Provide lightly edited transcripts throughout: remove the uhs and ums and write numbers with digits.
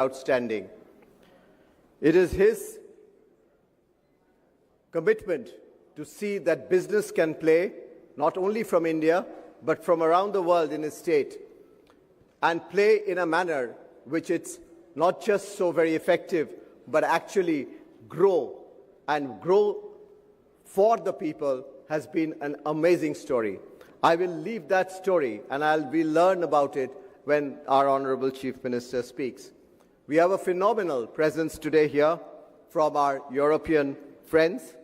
outstanding. It is his commitment to see that business can play not only from India but from around the world in his state and play in a manner which it's not just so very effective but actually grow for the people has been an amazing story. I will leave that story and we'll learn about it when our Honorable Chief Minister speaks. We have a phenomenal presence today here from our European friends,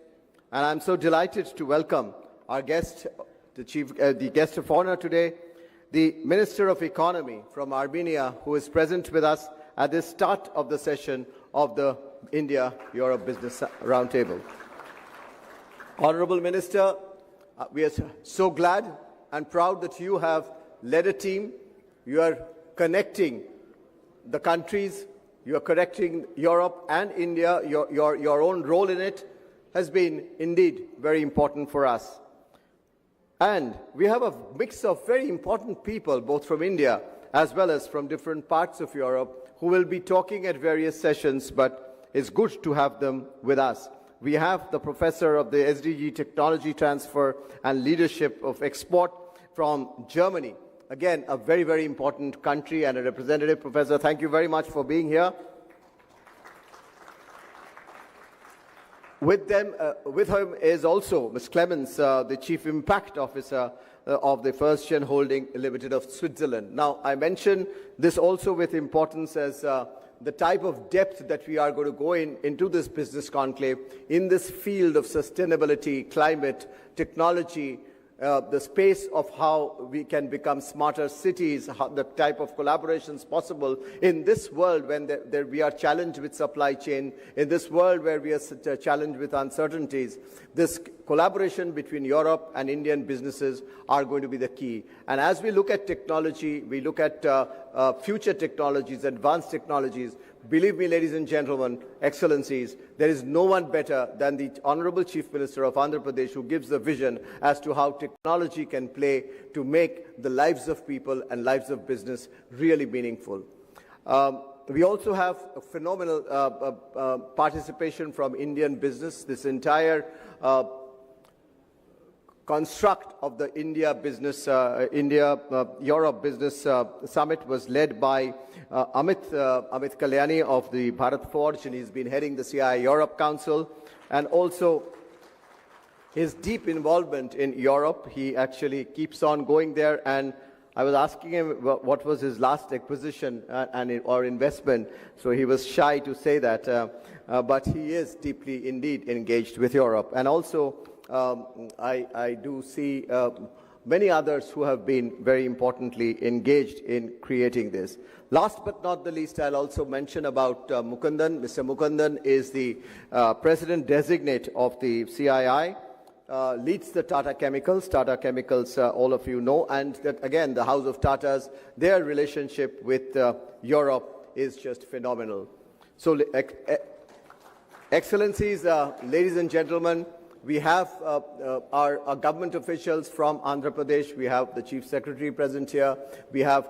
and I'm so delighted to welcome our guest, the guest of honor today, the Minister of Economy from Armenia, who is present with us at the start of the session of the India-Europe Business Roundtable. Honorable Minister, we are so glad and proud that you have led a team. You are connecting the countries, you are connecting Europe and India. Your own role in it has been indeed very important for us. And we have a mix of very important people, both from India as well as from different parts of Europe, who will be talking at various sessions, but it's good to have them with us. We have the professor of the SDG Technology Transfer and Leadership of Export from Germany. Again, a very, very important country and a representative. Professor, thank you very much for being here. With him is also Ms. Clemens, the Chief Impact Officer of the First Gen Holding Limited of Switzerland. Now, I mention this also with importance as the type of depth that we are going to go into this business conclave in this field of sustainability, climate, technology, the space of how we can become smarter cities, the type of collaborations possible in this world when we are challenged with supply chain, in this world where we are challenged with uncertainties. This collaboration between Europe and Indian businesses are going to be the key. And as we look at technology, we look at future technologies, advanced technologies, believe me, ladies and gentlemen, excellencies, there is no one better than the Honorable Chief Minister of Andhra Pradesh who gives the vision as to how technology can play to make the lives of people and lives of business really meaningful. We also have a phenomenal participation from Indian business. This entire construct of the India-Europe Business Summit was led by Amit Kalyani of the Bharat Forge, and he's been heading the CII Europe Council, and also his deep involvement in Europe. He actually keeps on going there, and I was asking him what was his last acquisition or investment, so he was shy to say that, but he is deeply indeed engaged with Europe. And also I do see many others who have been very importantly engaged in creating this. Last but not the least, I'll also mention about Mukundan. Mr. Mukundan is the President Designate of the CII, leads the Tata Chemicals. Tata Chemicals, all of you know, and that again, the House of Tatas, their relationship with Europe is just phenomenal. So, Excellencies, ladies and gentlemen, we have our government officials from Andhra Pradesh. We have the Chief Secretary present here. We have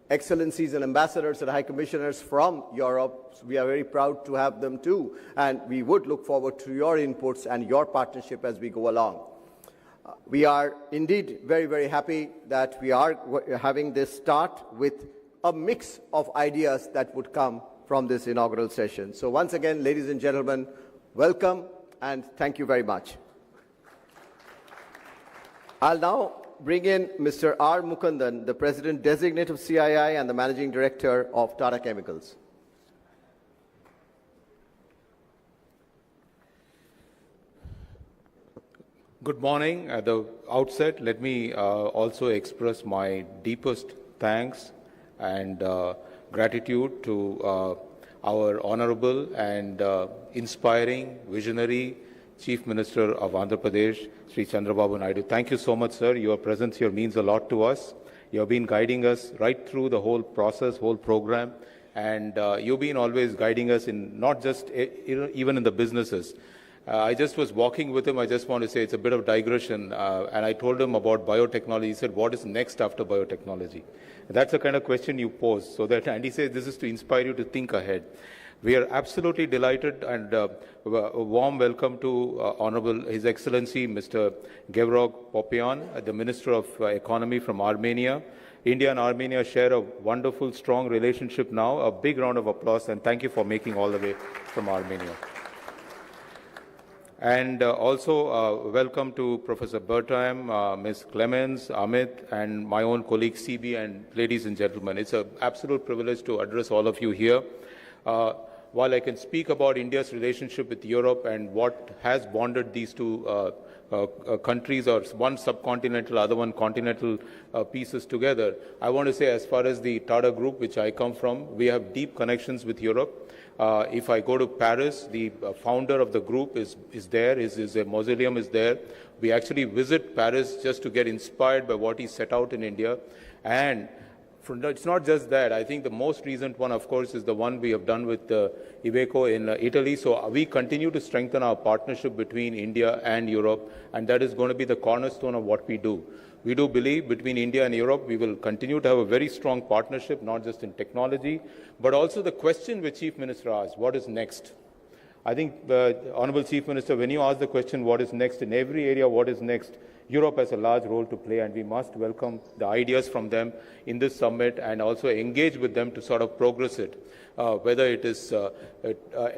excellencies and ambassadors and high commissioners from Europe. So we are very proud to have them too. And we would look forward to your inputs and your partnership as we go along. We are indeed very, very happy that we are having this start with a mix of ideas that would come from this inaugural session. So once again, ladies and gentlemen, welcome. And thank you very much. I'll now bring in Mr. R. Mukundan, the President Designate of CII and the Managing Director of Tata Chemicals. Good morning. At the outset, let me also express my deepest thanks and gratitude to our honorable and inspiring, visionary Chief Minister of Andhra Pradesh, Sri Chandrababu Naidu. Thank you so much, sir. Your presence here means a lot to us. You have been guiding us right through the whole process, whole program, and you've been always guiding us in not just even in the businesses. I just was walking with him. I just want to say it's a bit of digression. And I told him about biotechnology. He said, what is next after biotechnology? That's the kind of question you pose. So that, and he says, this is to inspire you to think ahead. We are absolutely delighted and a warm welcome to Honorable His Excellency Mr. Gevorg Popian, the Minister of Economy from Armenia. India and Armenia share a wonderful, strong relationship now. A big round of applause and thank you for making all the way from Armenia. And also welcome to Professor Bertheim, Ms. Clemens, Amit, and my own colleague CB, and ladies and gentlemen. It's an absolute privilege to address all of you here. While I can speak about India's relationship with Europe and what has bonded these two countries, or one subcontinental, other one continental pieces together, I want to say as far as the Tata Group, which I come from, we have deep connections with Europe. If I go to Paris, the founder of the group is there, his mausoleum is there. We actually visit Paris just to get inspired by what he set out in India. And it's not just that. I think the most recent one, of course, is the one we have done with Iveco in Italy. So we continue to strengthen our partnership between India and Europe, and that is going to be the cornerstone of what we do. We do believe between India and Europe, we will continue to have a very strong partnership, not just in technology, but also the question which Chief Minister asked, what is next? I think, Honorable Chief Minister, when you ask the question, what is next, in every area, what is next, Europe has a large role to play, and we must welcome the ideas from them in this summit and also engage with them to sort of progress it, whether it is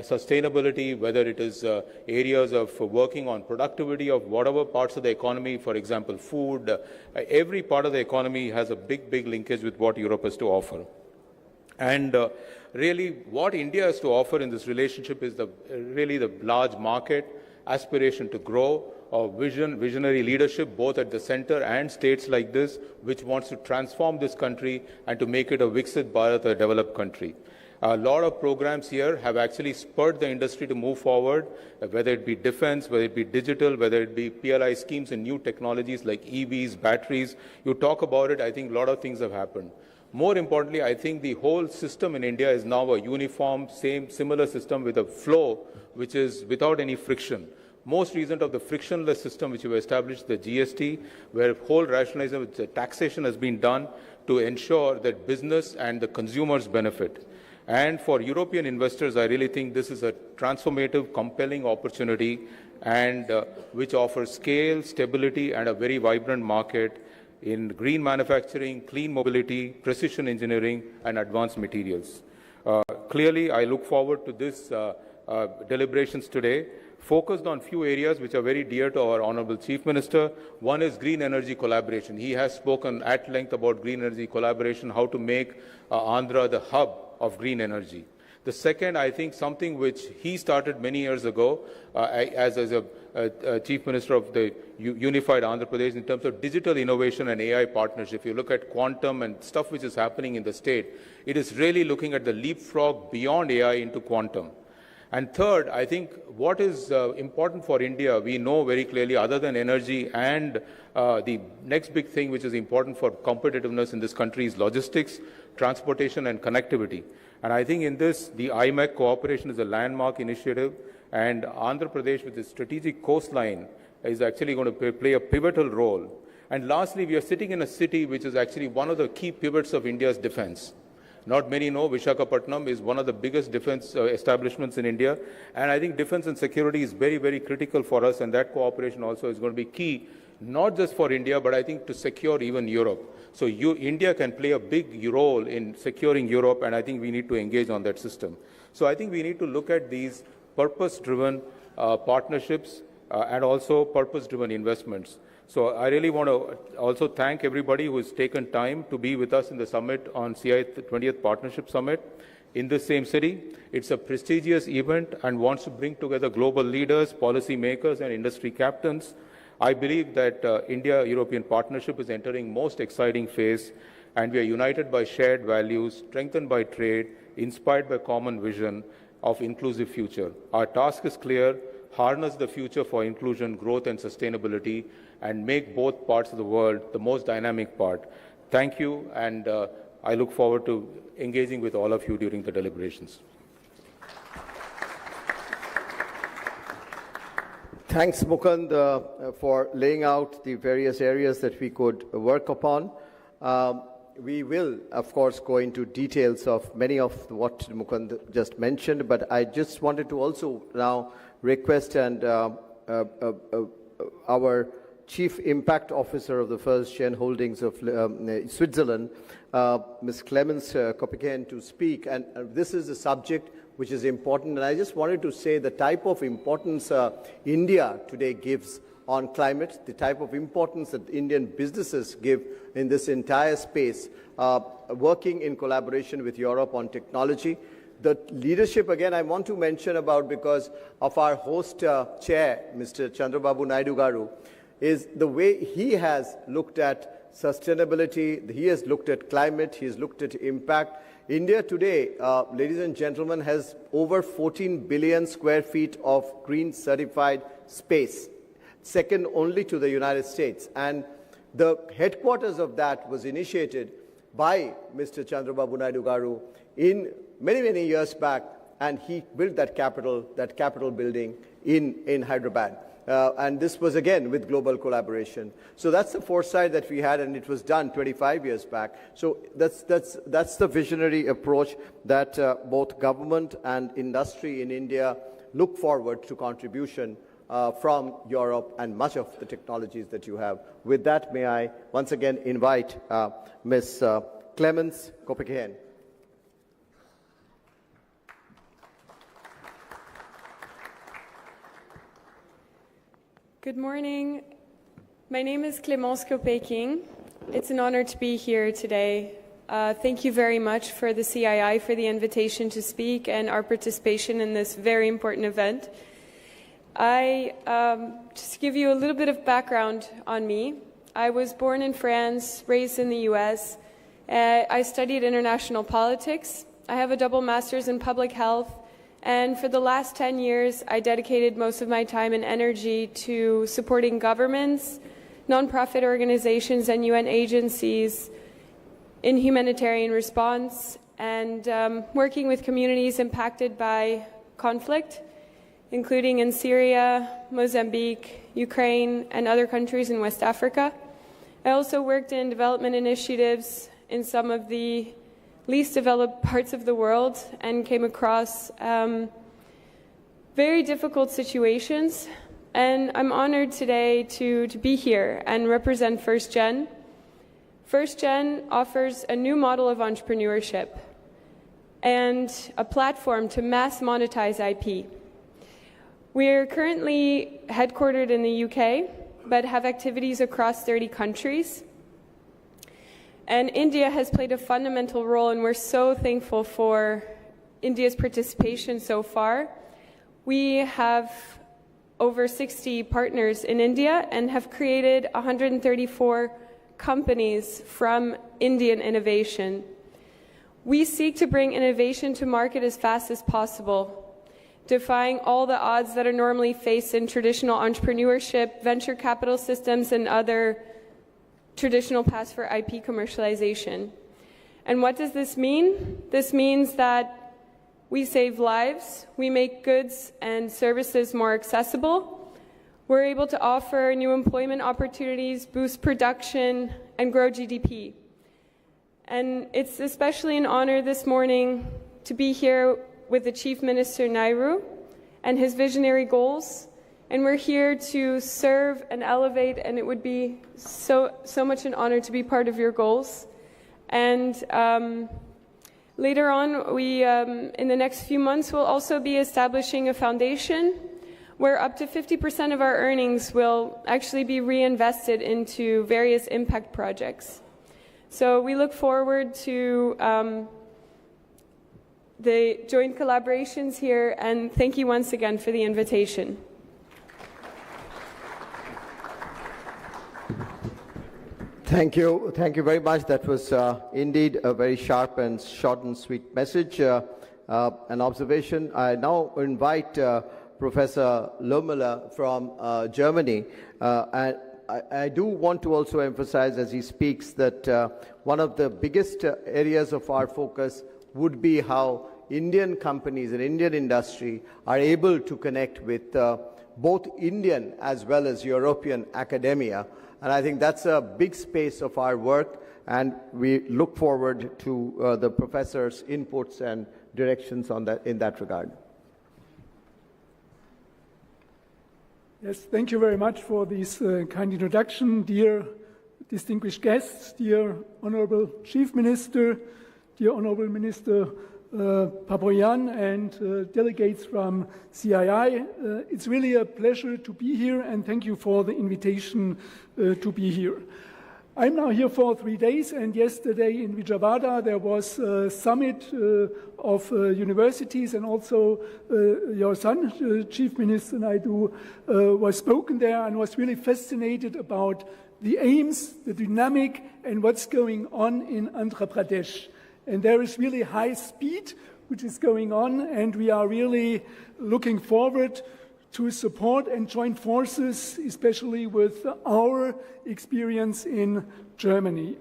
sustainability, whether it is areas of working on productivity of whatever parts of the economy, for example, food. Every part of the economy has a big, big linkage with what Europe has to offer. And really, what India has to offer in this relationship is really the large market, aspiration to grow, visionary leadership, both at the center and states like this, which wants to transform this country and to make it a Viksit Bharat, a developed country. A lot of programs here have actually spurred the industry to move forward, whether it be defense, whether it be digital, whether it be PLI schemes and new technologies like EVs, batteries. You talk about it, I think a lot of things have happened. More importantly, I think the whole system in India is now a uniform, similar system with a flow which is without any friction. Most recent of the frictionless system which we established, the GST, where whole rationalization of the taxation has been done to ensure that business and the consumers benefit. And for European investors, I really think this is a transformative, compelling opportunity, and which offers scale, stability, and a very vibrant market in green manufacturing, clean mobility, precision engineering, and advanced materials. Clearly, I look forward to this deliberations today, focused on few areas which are very dear to our Honorable Chief Minister. One is green energy collaboration. He has spoken at length about green energy collaboration, how to make Andhra the hub of green energy. The second, I think, something which he started many years ago as a Chief Minister of the Unified Andhra Pradesh in terms of digital innovation and AI partnership. If you look at quantum and stuff which is happening in the state, it is really looking at the leapfrog beyond AI into quantum. And third, I think what is important for India, we know very clearly, other than energy, and the next big thing which is important for competitiveness in this country is logistics, transportation, and connectivity. And I think in this, the IMEC cooperation is a landmark initiative, and Andhra Pradesh with its strategic coastline is actually going to play a pivotal role. And lastly, we are sitting in a city which is actually one of the key pivots of India's defense. Not many know Visakhapatnam is one of the biggest defense establishments in India, and I think defense and security is very, very critical for us, and that cooperation also is going to be key, not just for India, but I think to secure even Europe. So India can play a big role in securing Europe, and I think we need to engage on that system. So I think we need to look at these purpose-driven partnerships and also purpose-driven investments. So I really want to also thank everybody who has taken time to be with us in the summit on CI 20th Partnership Summit in the same city. It's a prestigious event and wants to bring together global leaders, policy makers, and industry captains. I believe that India-European partnership is entering most exciting phase, and we are united by shared values, strengthened by trade, inspired by common vision of inclusive future. Our task is clear: harness the future for inclusion, growth, and sustainability, and make both parts of the world the most dynamic part. Thank you, and I look forward to engaging with all of you during the deliberations. Thanks, Mukund, for laying out the various areas that we could work upon. We will, of course, go into details of many of what Mukund just mentioned, but I just wanted to also now request and our Chief Impact Officer of the First Gen Holdings of Switzerland, Ms. Clemens Kopeken, to speak. And this is a subject which is important. And I just wanted to say the type of importance India today gives on climate, the type of importance that Indian businesses give in this entire space, working in collaboration with Europe on technology. The leadership, again, I want to mention about because of our host chair, Mr. Chandrababu Naidu Garu, is the way he has looked at sustainability, he has looked at climate, he has looked at impact. India today, ladies and gentlemen, has over 14 billion square feet of green certified space, second only to the United States. And the headquarters of that was initiated by Mr. Chandrababu Naidu Garu in many years back, and he built that capital building in Hyderabad. And this was again with global collaboration. So that's the foresight that we had, and it was done 25 years back. So that's the visionary approach that both government and industry in India look forward to contribution from Europe and much of the technologies that you have. With that, may I once again invite Ms. Clemens Kopeken. Good morning. My name is Clemence Kopeken. It's an honor to be here today. Thank you very much for the CII for the invitation to speak and our participation in this very important event. Just to give you a little bit of background on me, I was born in France, raised in the US. I studied international politics. I have a double master's in public health. And for the last 10 years, I dedicated most of my time and energy to supporting governments, nonprofit organizations, and UN agencies in humanitarian response and working with communities impacted by conflict, including in Syria, Mozambique, Ukraine, and other countries in West Africa. I also worked in development initiatives in some of the least developed parts of the world and came across very difficult situations. And I'm honored today to be here and represent First Gen. First Gen offers a new model of entrepreneurship and a platform to mass monetize IP. We are currently headquartered in the UK, but have activities across 30 countries. And India has played a fundamental role, and we're so thankful for India's participation so far. We have over 60 partners in India and have created 134 companies from Indian innovation. We seek to bring innovation to market as fast as possible, defying all the odds that are normally faced in traditional entrepreneurship, venture capital systems, and other traditional paths for IP commercialization. And what does this mean? This means that we save lives, we make goods and services more accessible, we're able to offer new employment opportunities, boost production, and grow GDP. And it's especially an honor this morning to be here with the Chief Minister Naidu and his visionary goals. And we're here to serve and elevate, and it would be so much an honor to be part of your goals. And later on, we, in the next few months, will also be establishing a foundation where up to 50% of our earnings will actually be reinvested into various impact projects. So we look forward to the joint collaborations here, and thank you once again for the invitation. Thank you very much. That was indeed a very sharp and short and sweet message, an observation. I now invite Professor Lohmüller from Germany. And I do want to also emphasize as he speaks that one of the biggest areas of our focus would be how Indian companies and Indian industry are able to connect with both Indian as well as European academia. And I think that's a big space of our work, and we look forward to the professor's inputs and directions on that, in that regard. Yes, thank you very much for this kind introduction, dear distinguished guests, dear Honorable Chief Minister, dear Honorable Minister Papoyan, and delegates from CII. It's really a pleasure to be here, and thank you for the invitation to be here. I'm now here for 3 days, and yesterday in Vijayawada there was a summit of universities, and also your son, Chief Minister Naidu, was spoken there and was really fascinated about the aims, the dynamic, and what's going on in Andhra Pradesh. And there is really high speed which is going on, and we are really looking forward to support and join forces, especially with our experience in Germany.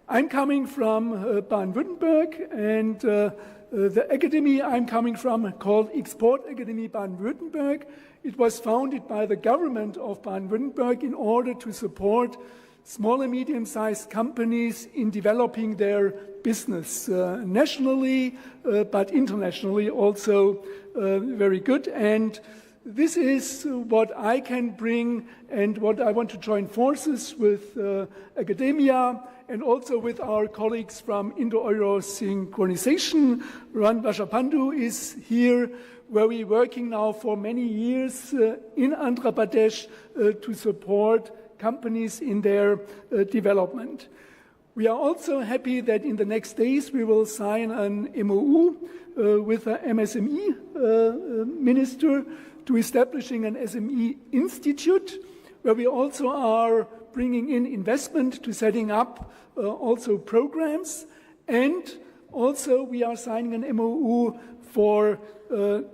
I'm coming from Baden-Württemberg, and the academy I'm coming from, called Export Academy Baden-Württemberg, it was founded by the government of Baden-Württemberg in order to support small and medium-sized companies in developing their business nationally, but internationally also very good. And this is what I can bring, and what I want to join forces with academia and also with our colleagues from Indo-Euro Synchronization. Ran Vashapandu is here, where we're working now for many years in Andhra Pradesh to support companies in their development. We are also happy that in the next days we will sign an MOU with the MSME minister to establishing an SME institute, where we also are bringing in investment to setting up also programs, and also we are signing an MOU for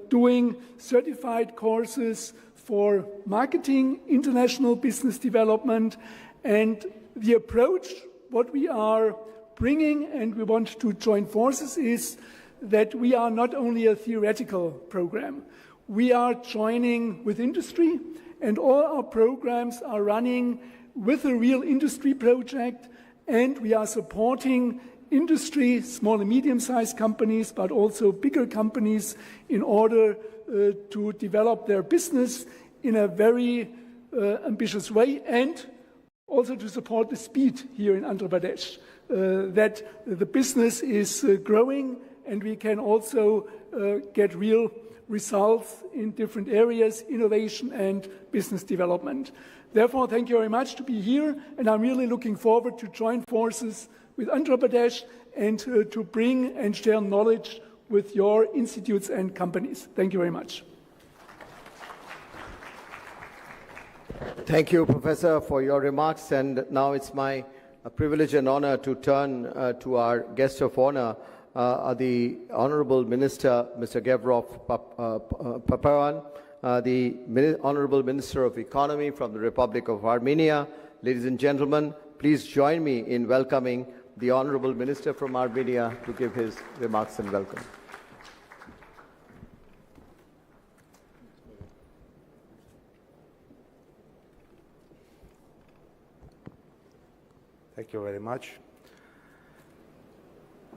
doing certified courses for marketing, international business development, and the approach, what we are bringing and we want to join forces is that we are not only a theoretical program. We are joining with industry, and all our programs are running with a real industry project, and we are supporting industry, small and medium-sized companies, but also bigger companies in order to develop their business in a very ambitious way, and also to support the speed here in Andhra Pradesh, that the business is growing and we can also get real results in different areas, innovation and business development. Therefore, thank you very much to be here, and I'm really looking forward to join forces with Andhra Pradesh and to bring and share knowledge with your institutes and companies. Thank you very much. Thank you, Professor, for your remarks. And now it's my privilege and honor to turn to our guest of honor, the Honorable Minister, Mr. Gevrov Papayan, the Honorable Minister of Economy from the Republic of Armenia. Ladies and gentlemen, please join me in welcoming the Honorable Minister from Armenia to give his remarks and welcome. Thank you very much.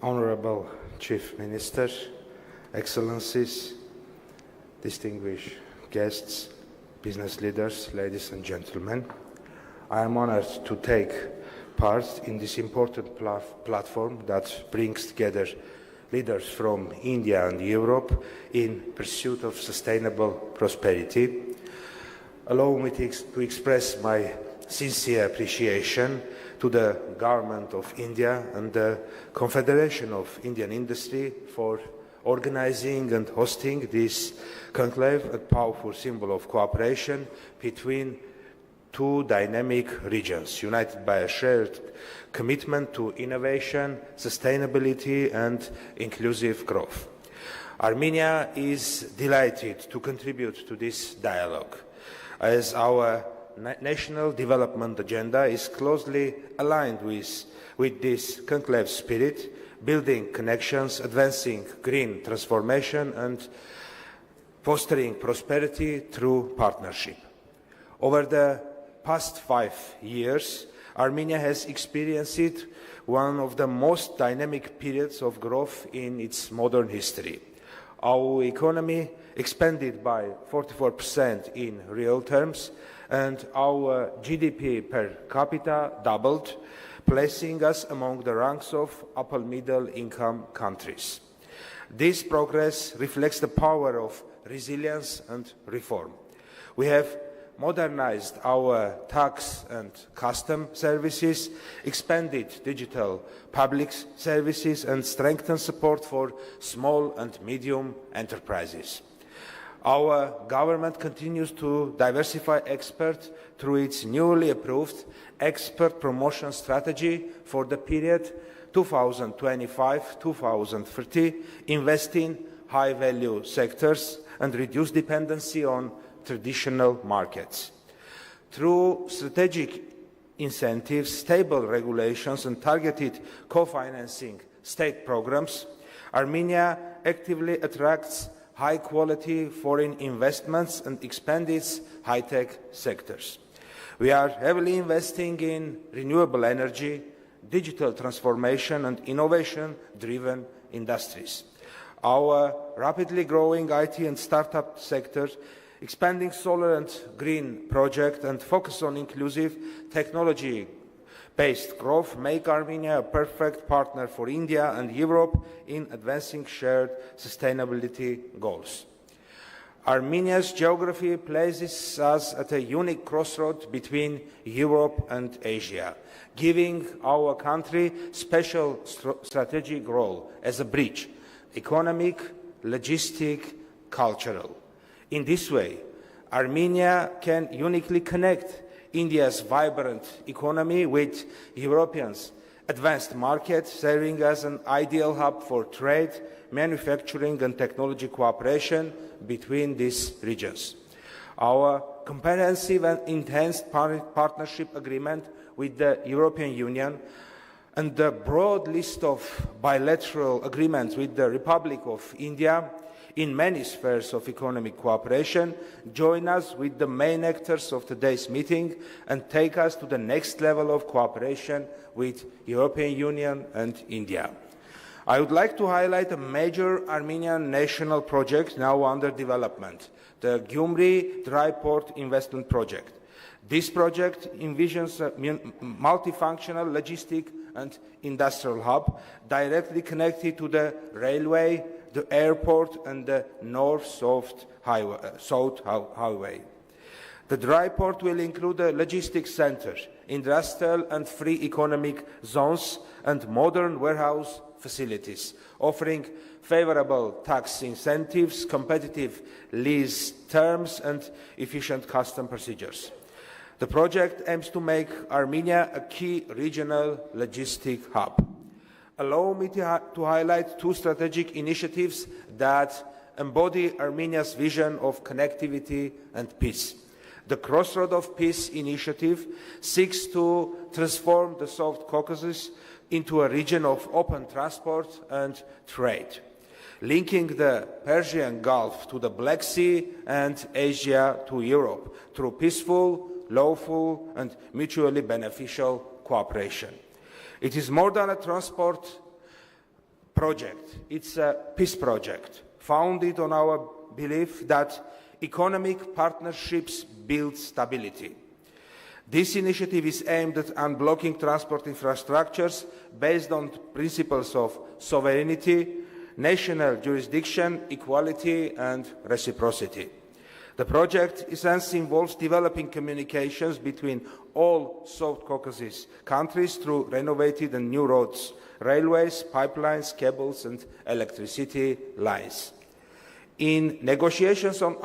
Honorable Chief Minister, Excellencies, distinguished guests, business leaders, ladies and gentlemen, I am honored to take part in this important platform that brings together leaders from India and Europe in pursuit of sustainable prosperity. Allow me to express my sincere appreciation to the Government of India and the Confederation of Indian Industry for organizing and hosting this conclave, a powerful symbol of cooperation between two dynamic regions, united by a shared commitment to innovation, sustainability and inclusive growth. Armenia is delighted to contribute to this dialogue, as our national development agenda is closely aligned with this conclave spirit, building connections, advancing green transformation and fostering prosperity through partnership. Over the past 5 years, Armenia has experienced one of the most dynamic periods of growth in its modern history. Our economy expanded by 44% in real terms, and our GDP per capita doubled, placing us among the ranks of upper middle income countries. This progress reflects the power of resilience and reform. We have modernized our tax and custom services, expanded digital public services, and strengthened support for small and medium enterprises. Our government continues to diversify experts through its newly approved expert promotion strategy for the period 2025-2030, invest in high-value sectors and reduce dependency on traditional markets. Through strategic incentives, stable regulations and targeted co-financing state programs, Armenia actively attracts high-quality foreign investments and expands its high-tech sectors. We are heavily investing in renewable energy, digital transformation and innovation-driven industries. Our rapidly growing IT and startup sectors, expanding solar and green projects and focus on inclusive technology-based growth make Armenia a perfect partner for India and Europe in advancing shared sustainability goals. Armenia's geography places us at a unique crossroad between Europe and Asia, giving our country special strategic role as a bridge, economic, logistic, cultural. In this way, Armenia can uniquely connect India's vibrant economy with Europeans' advanced markets, serving as an ideal hub for trade, manufacturing and technology cooperation between these regions. Our comprehensive and enhanced partnership agreement with the European Union and the broad list of bilateral agreements with the Republic of India in many spheres of economic cooperation join us with the main actors of today's meeting and take us to the next level of cooperation with European Union and India. I would like to highlight a major Armenian national project now under development, the Gyumri Dry Port Investment Project. This project envisions a multifunctional logistic and industrial hub directly connected to the railway, the airport and the north-south highway. The dry port will include a logistics center, industrial and free economic zones and modern warehouse facilities, offering favorable tax incentives, competitive lease terms and efficient custom procedures. The project aims to make Armenia a key regional logistic hub. Allow me to highlight two strategic initiatives that embody Armenia's vision of connectivity and peace. The Crossroad of Peace initiative seeks to transform the South Caucasus into a region of open transport and trade, linking the Persian Gulf to the Black Sea and Asia to Europe through peaceful, lawful and mutually beneficial cooperation. It is more than a transport project, it's a peace project, founded on our belief that economic partnerships build stability. This initiative is aimed at unblocking transport infrastructures based on principles of sovereignty, national jurisdiction, equality and reciprocity. The project essentially involves developing communications between all South Caucasus countries through renovated and new roads, railways, pipelines, cables and electricity lines. In negotiations on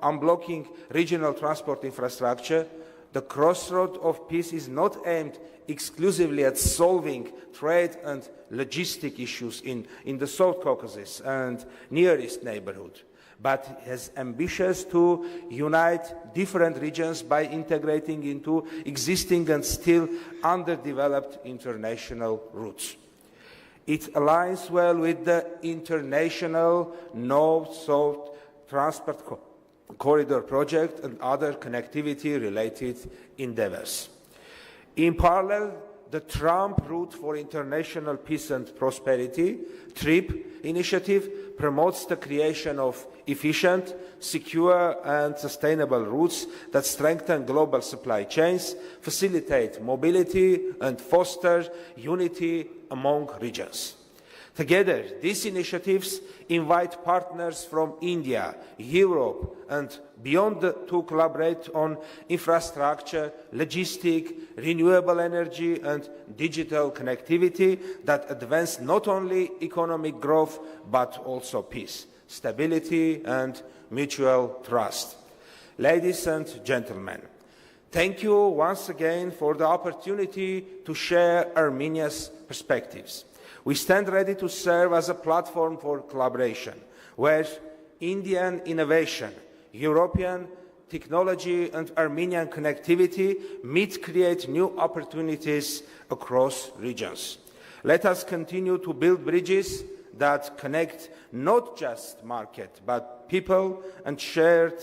unblocking regional transport infrastructure, the Crossroad of Peace is not aimed exclusively at solving trade and logistic issues in the South Caucasus and Near East neighborhood, but has ambitions to unite different regions by integrating into existing and still underdeveloped international routes. It aligns well with the international North-South Transport Corridor project and other connectivity-related endeavours. In parallel, the Trump Route for International Peace and Prosperity, TRIP initiative, promotes the creation of efficient, secure and sustainable routes that strengthen global supply chains, facilitate mobility and foster unity among regions. Together, these initiatives invite partners from India, Europe and beyond to collaborate on infrastructure, logistics, renewable energy and digital connectivity that advance not only economic growth but also peace, stability and mutual trust. Ladies and gentlemen, thank you once again for the opportunity to share Armenia's perspectives. We stand ready to serve as a platform for collaboration, where Indian innovation, European technology and Armenian connectivity meet create new opportunities across regions. Let us continue to build bridges that connect not just market, but people and shared,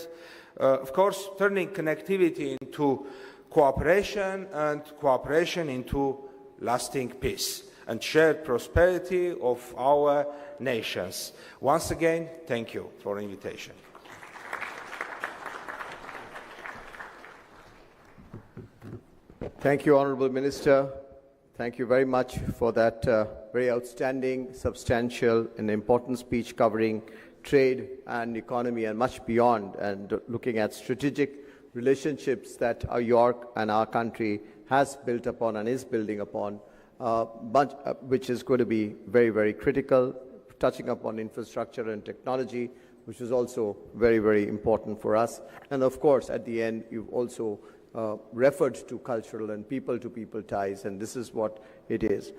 of course, turning connectivity into cooperation and cooperation into lasting peace and shared prosperity of our nations. Once again, thank you for the invitation. Thank you, Honourable Minister. Thank you very much for that very outstanding, substantial and important speech covering trade and economy and much beyond, and looking at strategic relationships that York and our country has built upon and is building upon, which is going to be very, very critical, touching upon infrastructure and technology, which is also very, very important for us. And of course, at the end, you've also referred to cultural and people-to-people ties, and this is what it is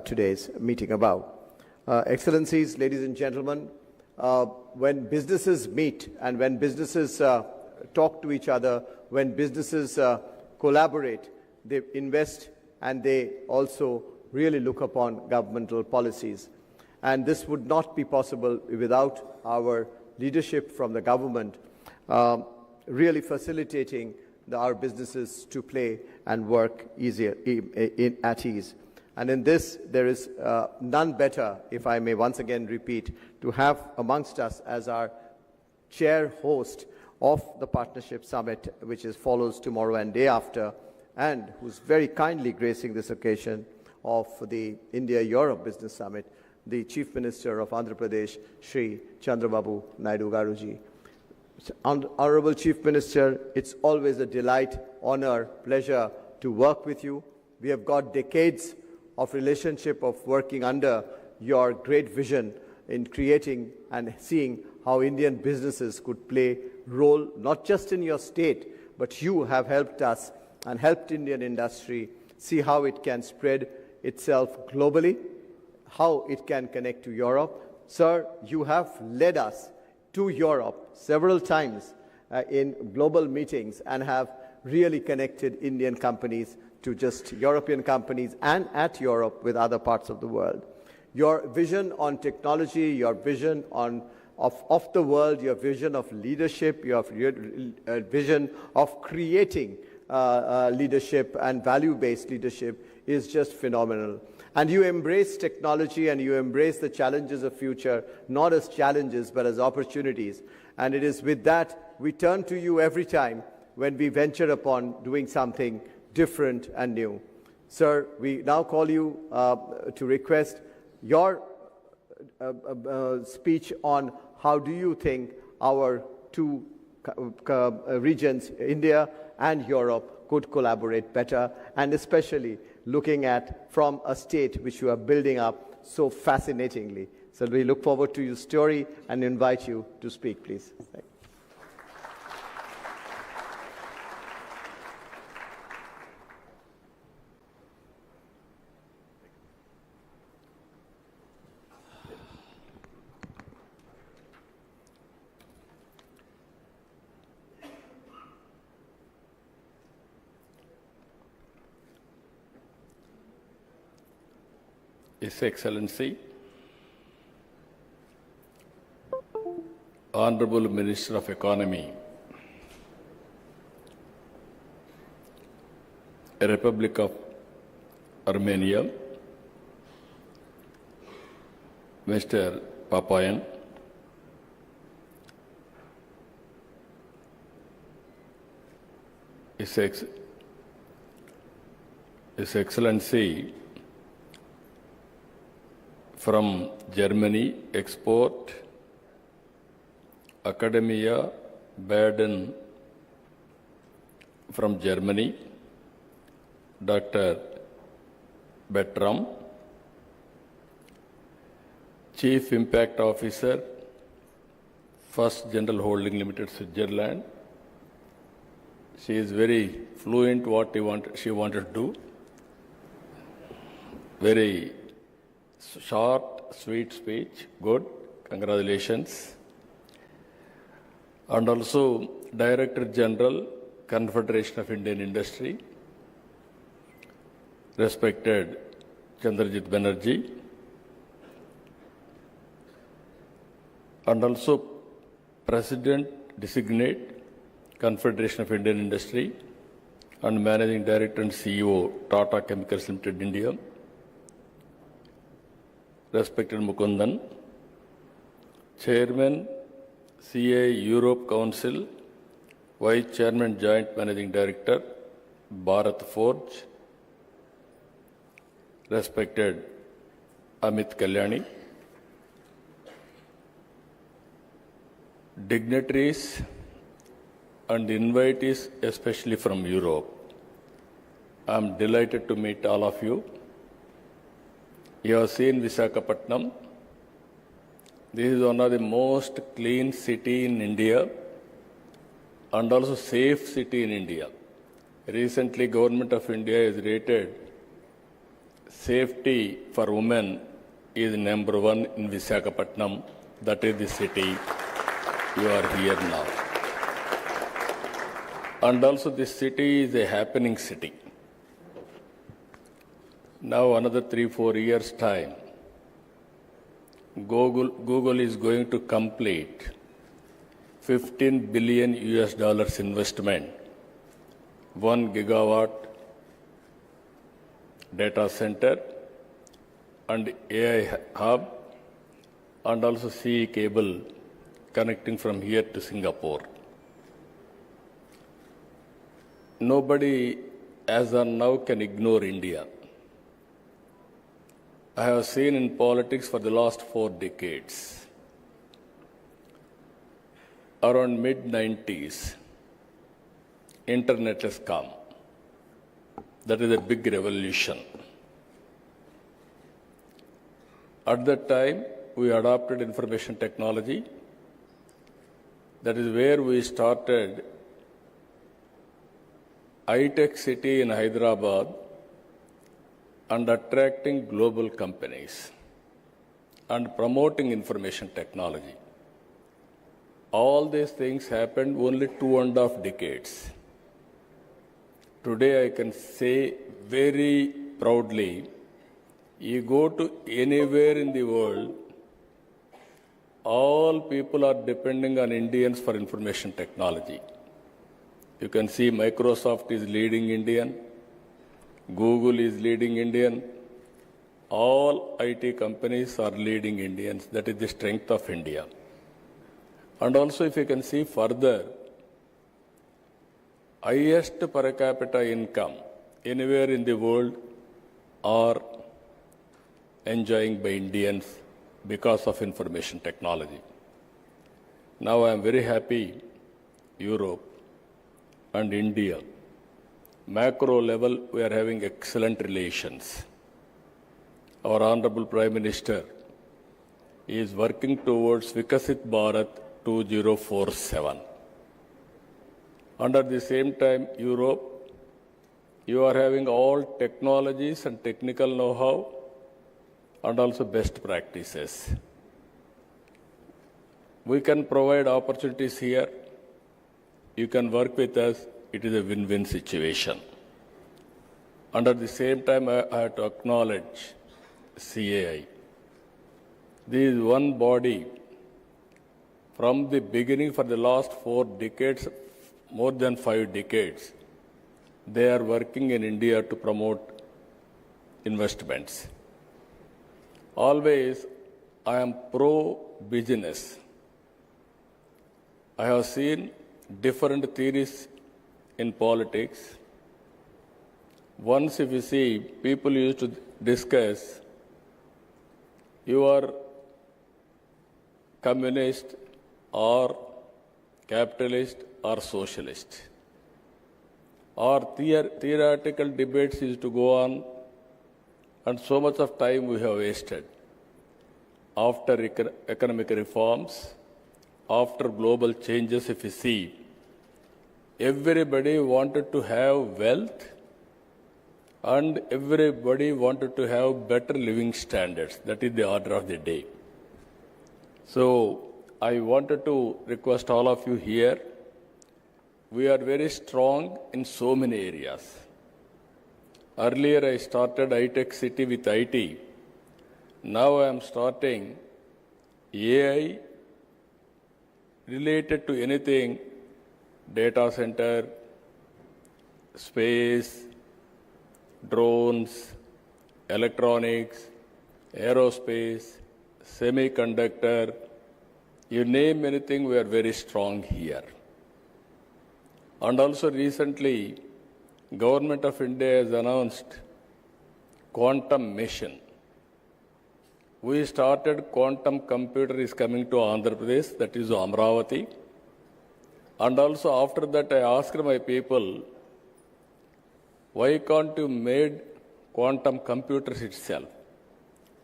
today's meeting about. Excellencies, ladies and gentlemen, when businesses meet and when businesses talk to each other, when businesses collaborate, they invest and they also really look upon governmental policies. And this would not be possible without our leadership from the government really facilitating our businesses to play and work easier at ease. And in this, there is none better, if I may once again repeat, to have amongst us as our chair host of the Partnership Summit, which follows tomorrow and day after, and who's very kindly gracing this occasion of the India-Europe Business Summit, the Chief Minister of Andhra Pradesh, Shri Chandrababu Naidu Garuji. Honorable Chief Minister, it's always a delight, honor, pleasure to work with you. We have got decades of relationship of working under your great vision in creating and seeing how Indian businesses could play role not just in your state, but you have helped us and helped Indian industry see how it can spread itself globally, how it can connect to Europe. Sir, you have led us to Europe several times in global meetings and have really connected Indian companies to just European companies and at Europe with other parts of the world. Your vision on technology, your vision of the world, your vision of leadership, your vision of creating leadership and value-based leadership is just phenomenal. And you embrace technology and you embrace the challenges of future, not as challenges, but as opportunities. And it is with that we turn to you every time when we venture upon doing something different and new. Sir, we now call you to request your speech on how do you think our two regions, India and Europe, could collaborate better, and especially looking at from a state which you are building up so fascinatingly. So we look forward to your story and invite you to speak, please. Thank you. His Excellency, Honorable Minister of Economy, Republic of Armenia, Mr. Papayan, His Excellency from Germany, Export, Academia, Baden from Germany, Dr. Bertram, Chief Impact Officer, First General Holding Limited, Switzerland. She is very fluent what she wanted to do. Very short, sweet speech. Good. Congratulations. And also Director General, Confederation of Indian Industry, respected Chandrajit Banerjee, and also President Designate, Confederation of Indian Industry, and Managing Director and CEO, Tata Chemicals Limited, India, respected Mukundan, Chairman, CA Europe Council, Vice Chairman, Joint Managing Director, Bharat Forge, respected Amit Kalyani, dignitaries and invitees, especially from Europe. I am delighted to meet all of you. You have seen Visakhapatnam. This is one of the most clean city in India and also safe city in India. Recently, Government of India has rated safety for women is #1 in Visakhapatnam. That is the city you are here now. And also this city is a happening city. Now another 3-4 years time, Google is going to complete $15 billion investment, 1 gigawatt data center and AI hub, and also CE cable connecting from here to Singapore. Nobody as of now can ignore India. I have seen in politics for the last 4 decades. Around mid-90s, internet has come. That is a big revolution. At that time, we adopted information technology. That is where we started high-tech city in Hyderabad and attracting global companies and promoting information technology. All these things happened only 2.5 decades. Today I can say very proudly, you go to anywhere in the world, all people are depending on Indians for information technology. You can see Microsoft is leading Indian, Google is leading Indian, all IT companies are leading Indians. That is the strength of India. And also if you can see further, highest per capita income anywhere in the world are enjoying by Indians because of information technology. Now I am very happy Europe and India, macro level, we are having excellent relations. Our Honorable Prime Minister is working towards Vikasit Bharat 2047. And at the same time, Europe, you are having all technologies and technical know-how and also best practices. We can provide opportunities here. You can work with us. It is a win-win situation. And at the same time, I have to acknowledge CAI. This is one body from the beginning for the last 4 decades, more than 5 decades. They are working in India to promote investments. Always, I am pro-business. I have seen different theories in politics. Once if you see, people used to discuss, you are communist or capitalist or socialist. Or theoretical debates used to go on, and so much of time we have wasted. After economic reforms, after global changes, if you see, everybody wanted to have wealth and everybody wanted to have better living standards. That is the order of the day. So I wanted to request all of you here, we are very strong in so many areas. Earlier I started high-tech city with IT. Now I am starting AI related to anything, data center, space, drones, electronics, aerospace, semiconductor, you name anything, we are very strong here. And also recently, Government of India has announced quantum mission. We started quantum computer is coming to Andhra Pradesh, that is Amravati. And also after that I asked my people, why can't you made quantum computers itself?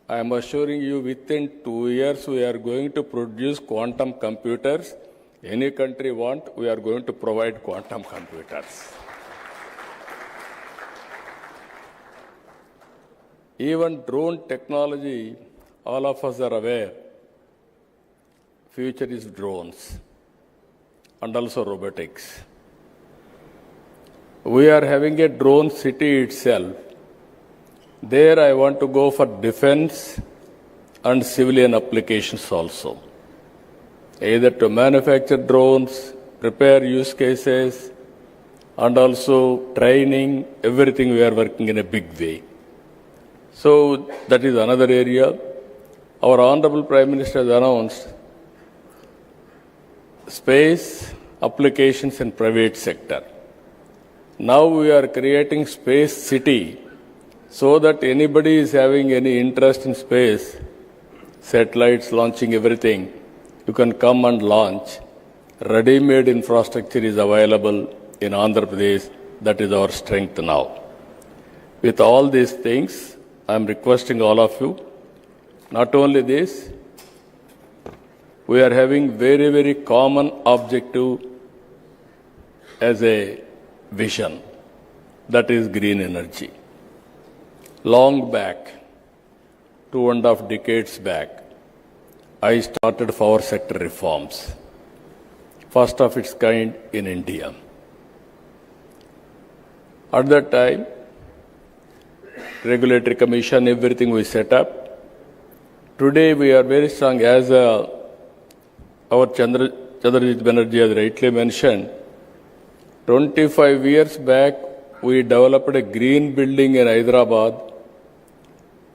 I am assuring you within 2 years we are going to produce quantum computers. Any country want, we are going to provide quantum computers. Even drone technology, all of us are aware, future is drones and also robotics. We are having a drone city itself. There I want to go for defense and civilian applications also. Either to manufacture drones, prepare use cases, and also training, everything we are working in a big way. So that is another area. Our Honorable Prime Minister has announced space applications in private sector. Now we are creating space city so that anybody is having any interest in space, satellites launching everything, you can come and launch. Ready-made infrastructure is available in Andhra Pradesh. That is our strength now. With all these things, I am requesting all of you, not only this, we are having very, very common objective as a vision, that is green energy. Long back, 2.5 decades back, I started power sector reforms, first of its kind in India. At that time, regulatory commission, everything we set up. Today we are very strong, as our Chandrababu Banerjee has rightly mentioned. 25 years back, we developed a green building in Hyderabad.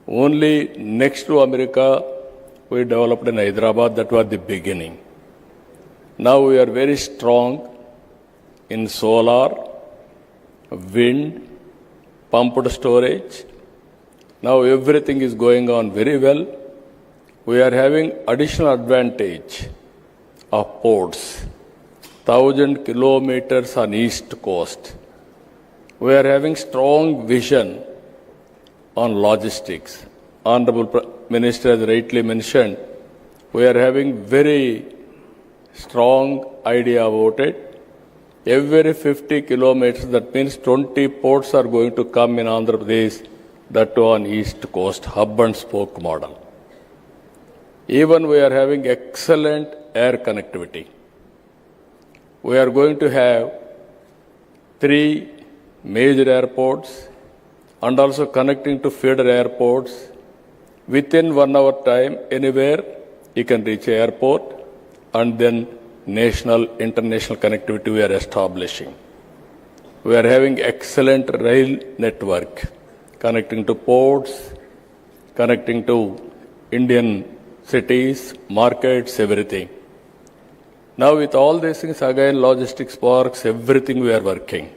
Only next to America, we developed in Hyderabad. That was the beginning. Now we are very strong in solar, wind, pumped storage. Now everything is going on very well. We are having additional advantage of ports. 1,000 kilometers on east coast. We are having strong vision on logistics. Honorable Minister has rightly mentioned, we are having very strong idea about it. Every 50 kilometers, that means 20 ports are going to come in Andhra Pradesh, that too on east coast, hub and spoke model. Even we are having excellent air connectivity. We are going to have 3 major airports and also connecting to feeder airports. Within 1 hour time, anywhere, you can reach airport, and then national, international connectivity we are establishing. We are having excellent rail network, connecting to ports, connecting to Indian cities, markets, everything. Now with all these things, again, logistics parks, everything we are working.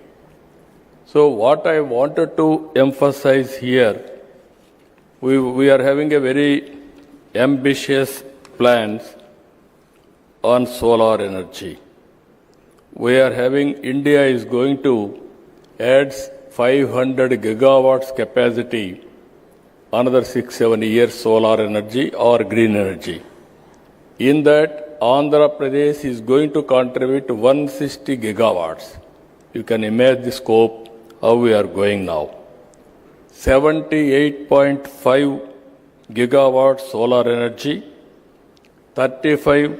So what I wanted to emphasize here, we are having a very ambitious plans on solar energy. We are having, India is going to add 500 gigawatts capacity, another 6-7 years solar energy or green energy. In that, Andhra Pradesh is going to contribute 160 gigawatts. You can imagine the scope, how we are going now. 78.5 gigawatts solar energy, 35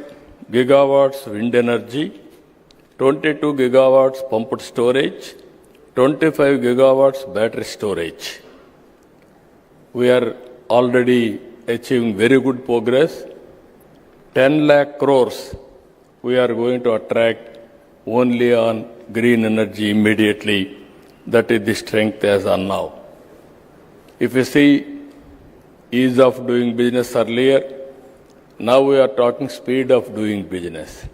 gigawatts wind energy, 22 gigawatts pumped storage, 25 gigawatts battery storage. We are already achieving very good progress. 10 lakh crores we are going to attract only on green energy immediately. That is the strength as on now. If you see ease of doing business earlier, now we are talking speed of doing business.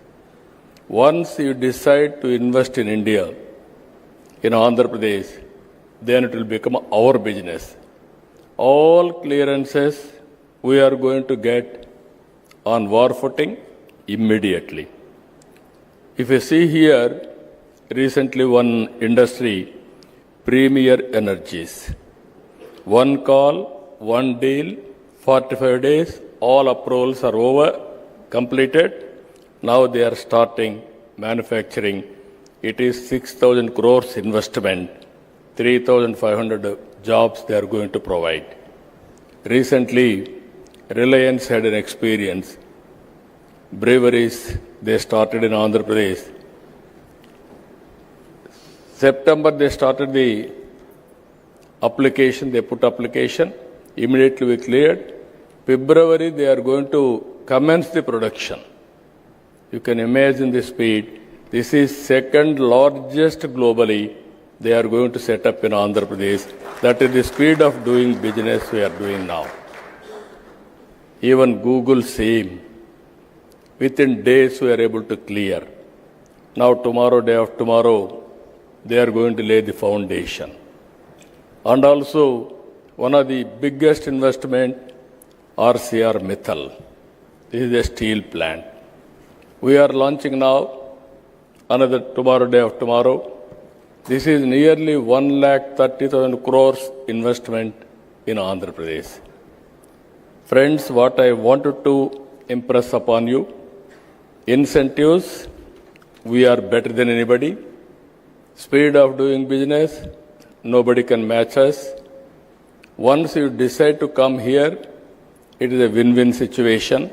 Once you decide to invest in India, in Andhra Pradesh, then it will become our business. All clearances we are going to get on war footing immediately. If you see here, recently one industry, Premier Energies, one call, one deal, 45 days, all approvals are over, completed. Now they are starting manufacturing. It is 6,000 crores investment, 3,500 jobs they are going to provide. Recently, Reliance had an experience. Breweries, they started in Andhra Pradesh. September, they started the application, they put application. Immediately we cleared. February, they are going to commence the production. You can imagine the speed. This is second largest globally. They are going to set up in Andhra Pradesh. That is the speed of doing business we are doing now. Even Google same. Within days we are able to clear. Now tomorrow, day after tomorrow, they are going to lay the foundation. And also, one of the biggest investment, RCR Mittal. This is a steel plant. We are launching now, another tomorrow, day after tomorrow. This is nearly 130,000 crores investment in Andhra Pradesh. Friends, what I wanted to impress upon you, incentives, we are better than anybody. Speed of doing business, nobody can match us. Once you decide to come here, it is a win-win situation.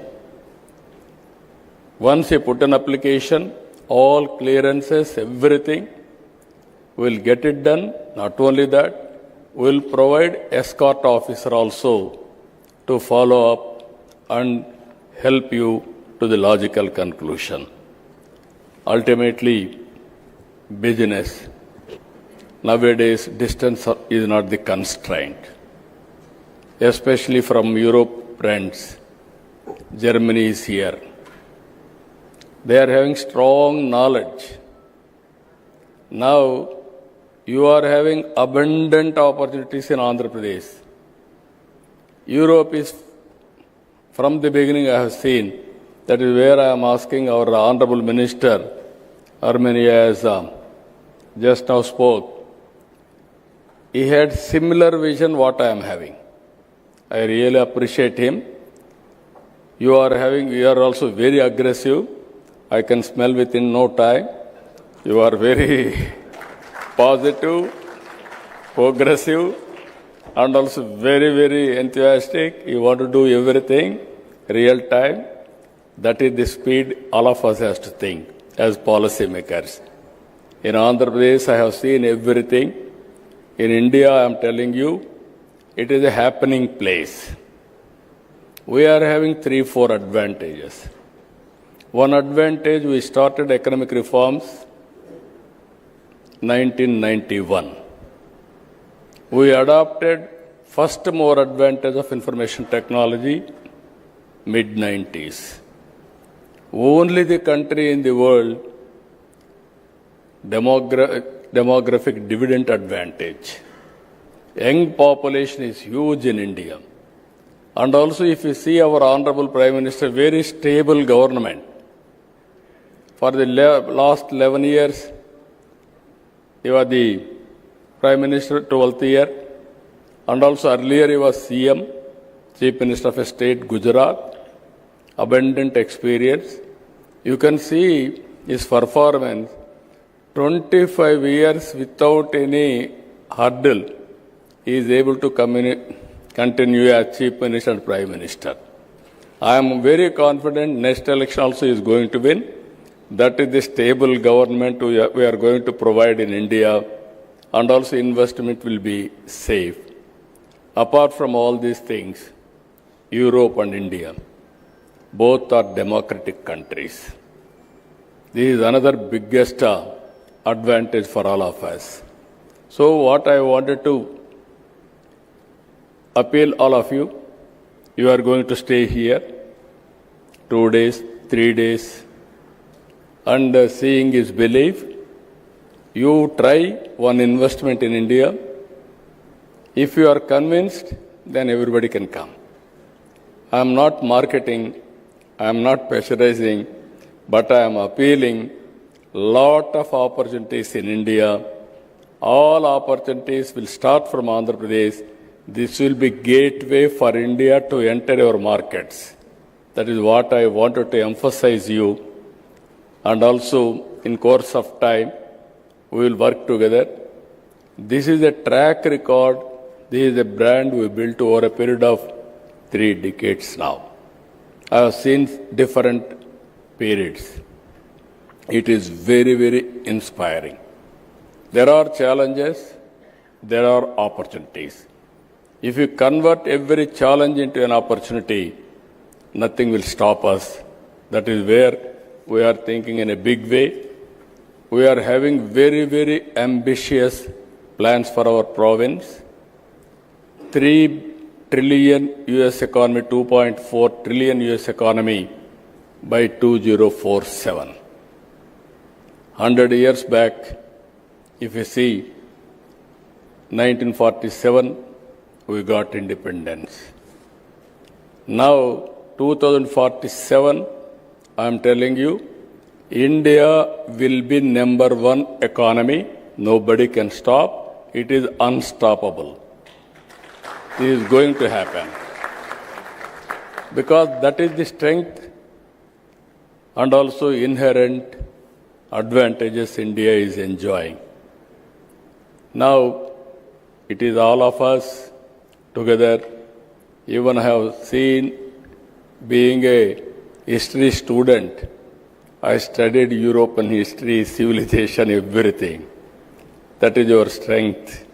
Once you put an application, all clearances, everything, we'll get it done. Not only that, we'll provide escort officer also to follow up and help you to the logical conclusion. Ultimately, business. Nowadays, distance is not the constraint. Especially from Europe, friends. Germany is here. They are having strong knowledge. Now, you are having abundant opportunities in Andhra Pradesh. Europe is, from the beginning I have seen, that is where I am asking our Honorable Minister, Armenia has just now spoke. He had similar vision what I am having. I really appreciate him. You are also very aggressive. I can smell within no time. You are very positive, progressive, and also very, very enthusiastic. You want to do everything real time. That is the speed all of us has to think as policy makers. In Andhra Pradesh, I have seen everything. In India, I am telling you, it is a happening place. we are having 3-4 advantages. One advantage, we started economic reforms 1991. We adopted first more advantage of information technology mid-90s. Only the country in the world demographic dividend advantage. Young population is huge in India. And also if you see our Honorable Prime Minister, very stable government. For the last 11 years, he was the Prime Minister 12th year. And also earlier he was CM, Chief Minister of State, Gujarat. Abundant experience. You can see his performance, 25 years without any hurdle, he is able to continue as Chief Minister and Prime Minister. I am very confident next election also is going to win. That is the stable government we are going to provide in India, and also investment will be safe. Apart from all these things, Europe and India, both are democratic countries. This is another biggest advantage for all of us. So what I wanted to appeal all of you, you are going to stay here 2 days, 3 days, and seeing is belief. You try one investment in India. If you are convinced, then everybody can come. I am not marketing, I am not pressurizing, but I am appealing lot of opportunities in India. All opportunities will start from Andhra Pradesh. This will be gateway for India to enter your markets. That is what I wanted to emphasize you. And also, in course of time, we will work together. This is a track record. This is a brand we built over a period of 3 decades now. I have seen different periods. It is very, very inspiring. There are challenges, there are opportunities. If you convert every challenge into an opportunity, nothing will stop us. That is where we are thinking in a big way. We are having very, very ambitious plans for our province. 3 trillion US economy, 2.4 trillion US economy by 2047. 100 years back, if you see, 1947, we got independence. Now, 2047, I am telling you, India will be #1 economy. Nobody can stop. It is unstoppable. This is going to happen. Because that is the strength and also inherent advantages India is enjoying. Now, it is all of us together. Even I have seen, being a history student, I studied European history, civilization, everything. That is your strength.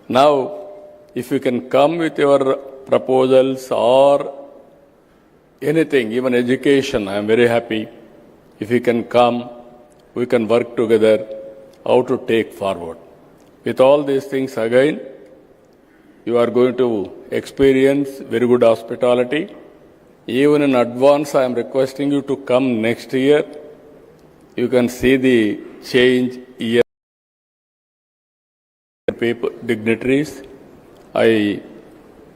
Now, if you can come with your proposals or anything, even education, I am very happy. If you can come, we can work together how to take forward. With all these things, again, you are going to experience very good hospitality. Even in advance, I am requesting you to come next year. You can see the change year. People, dignitaries, I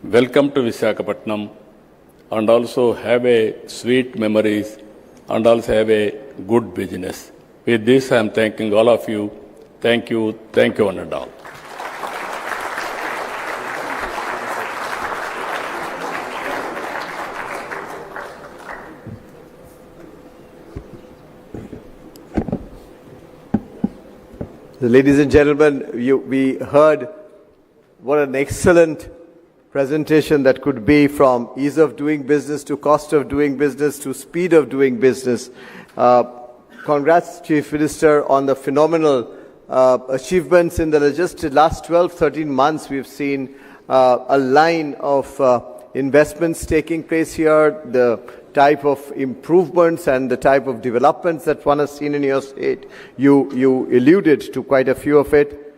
welcome to Visakhapatnam and also have a sweet memories and also have a good business. With this, I am thanking all of you. Thank you, one and all. Ladies and gentlemen, we heard what an excellent presentation that could be, from ease of doing business to cost of doing business to speed of doing business. Congrats, Chief Minister, on the phenomenal achievements in the just last 12-13 months. We've seen a line of investments taking place here, the type of improvements and the type of developments that one has seen in your state. You alluded to quite a few of it.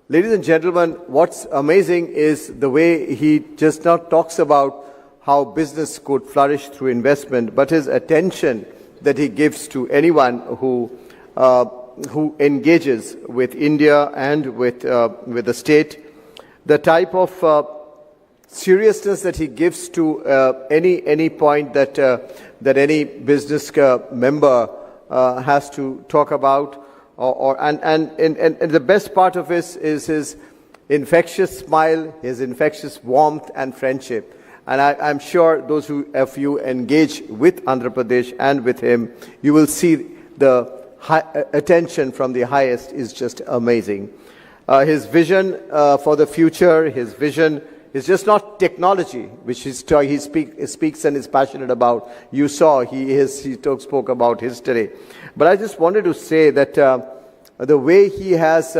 Ladies and gentlemen, what's amazing is the way he just not talks about how business could flourish through investment, but his attention that he gives to anyone who engages with India and with the state, the type of seriousness that he gives to any point that any business member has to talk about. And the best part of this is his infectious smile, his infectious warmth and friendship. And I'm sure those of you engage with Andhra Pradesh and with him, you will see the attention from the highest is just amazing. His vision for the future, his vision is just not technology, which he speaks and is passionate about. You saw he spoke about history. But I just wanted to say that the way he has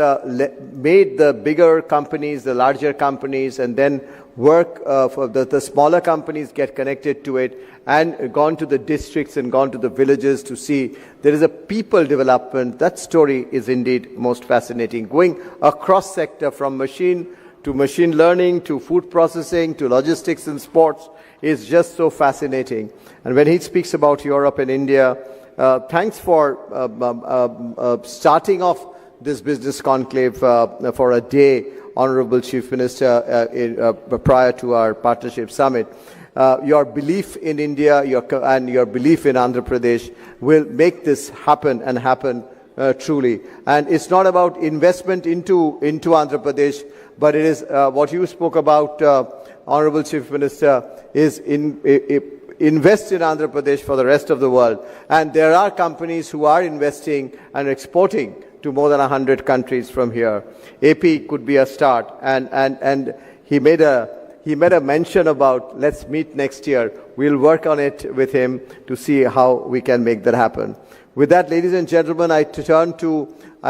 made the bigger companies, the larger companies, and then work for the smaller companies get connected to it, and gone to the districts and gone to the villages to see there is a people development. That story is indeed most fascinating. Going across sector from machine to machine learning to food processing to logistics and sports is just so fascinating. And when he speaks about Europe and India, thanks for starting off this business conclave for a day, Honorable Chief Minister, prior to our partnership summit. Your belief in India and your belief in Andhra Pradesh will make this happen and happen truly. And it's not about investment into Andhra Pradesh, but it is what you spoke about, Honorable Chief Minister, is invest in Andhra Pradesh for the rest of the world. And there are companies who are investing and exporting to more than 100 countries from here. AP could be a start. And he made a mention about, let's meet next year. We'll work on it with him to see how we can make that happen. With that, ladies and gentlemen, I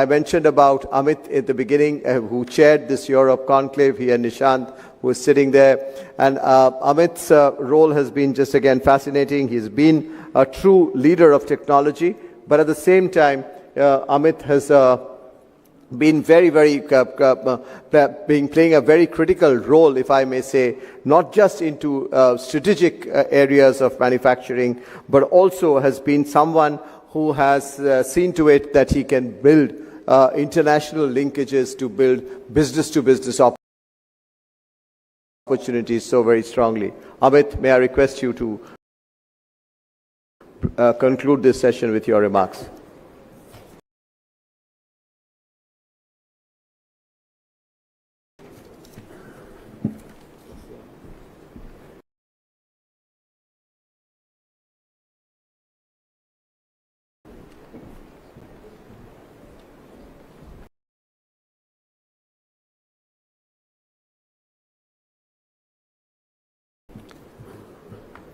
mentioned about Amit at the beginning, who chaired this Europe conclave, he and Nishant, who is sitting there. And Amit's role has been just again fascinating. He's been a true leader of technology, but at the same time, Amit has been playing a very critical role, if I may say, not just into strategic areas of manufacturing, but also has been someone who has seen to it that he can build international linkages to build business-to-business opportunities so very strongly. Amit, may I request you to conclude this session with your remarks.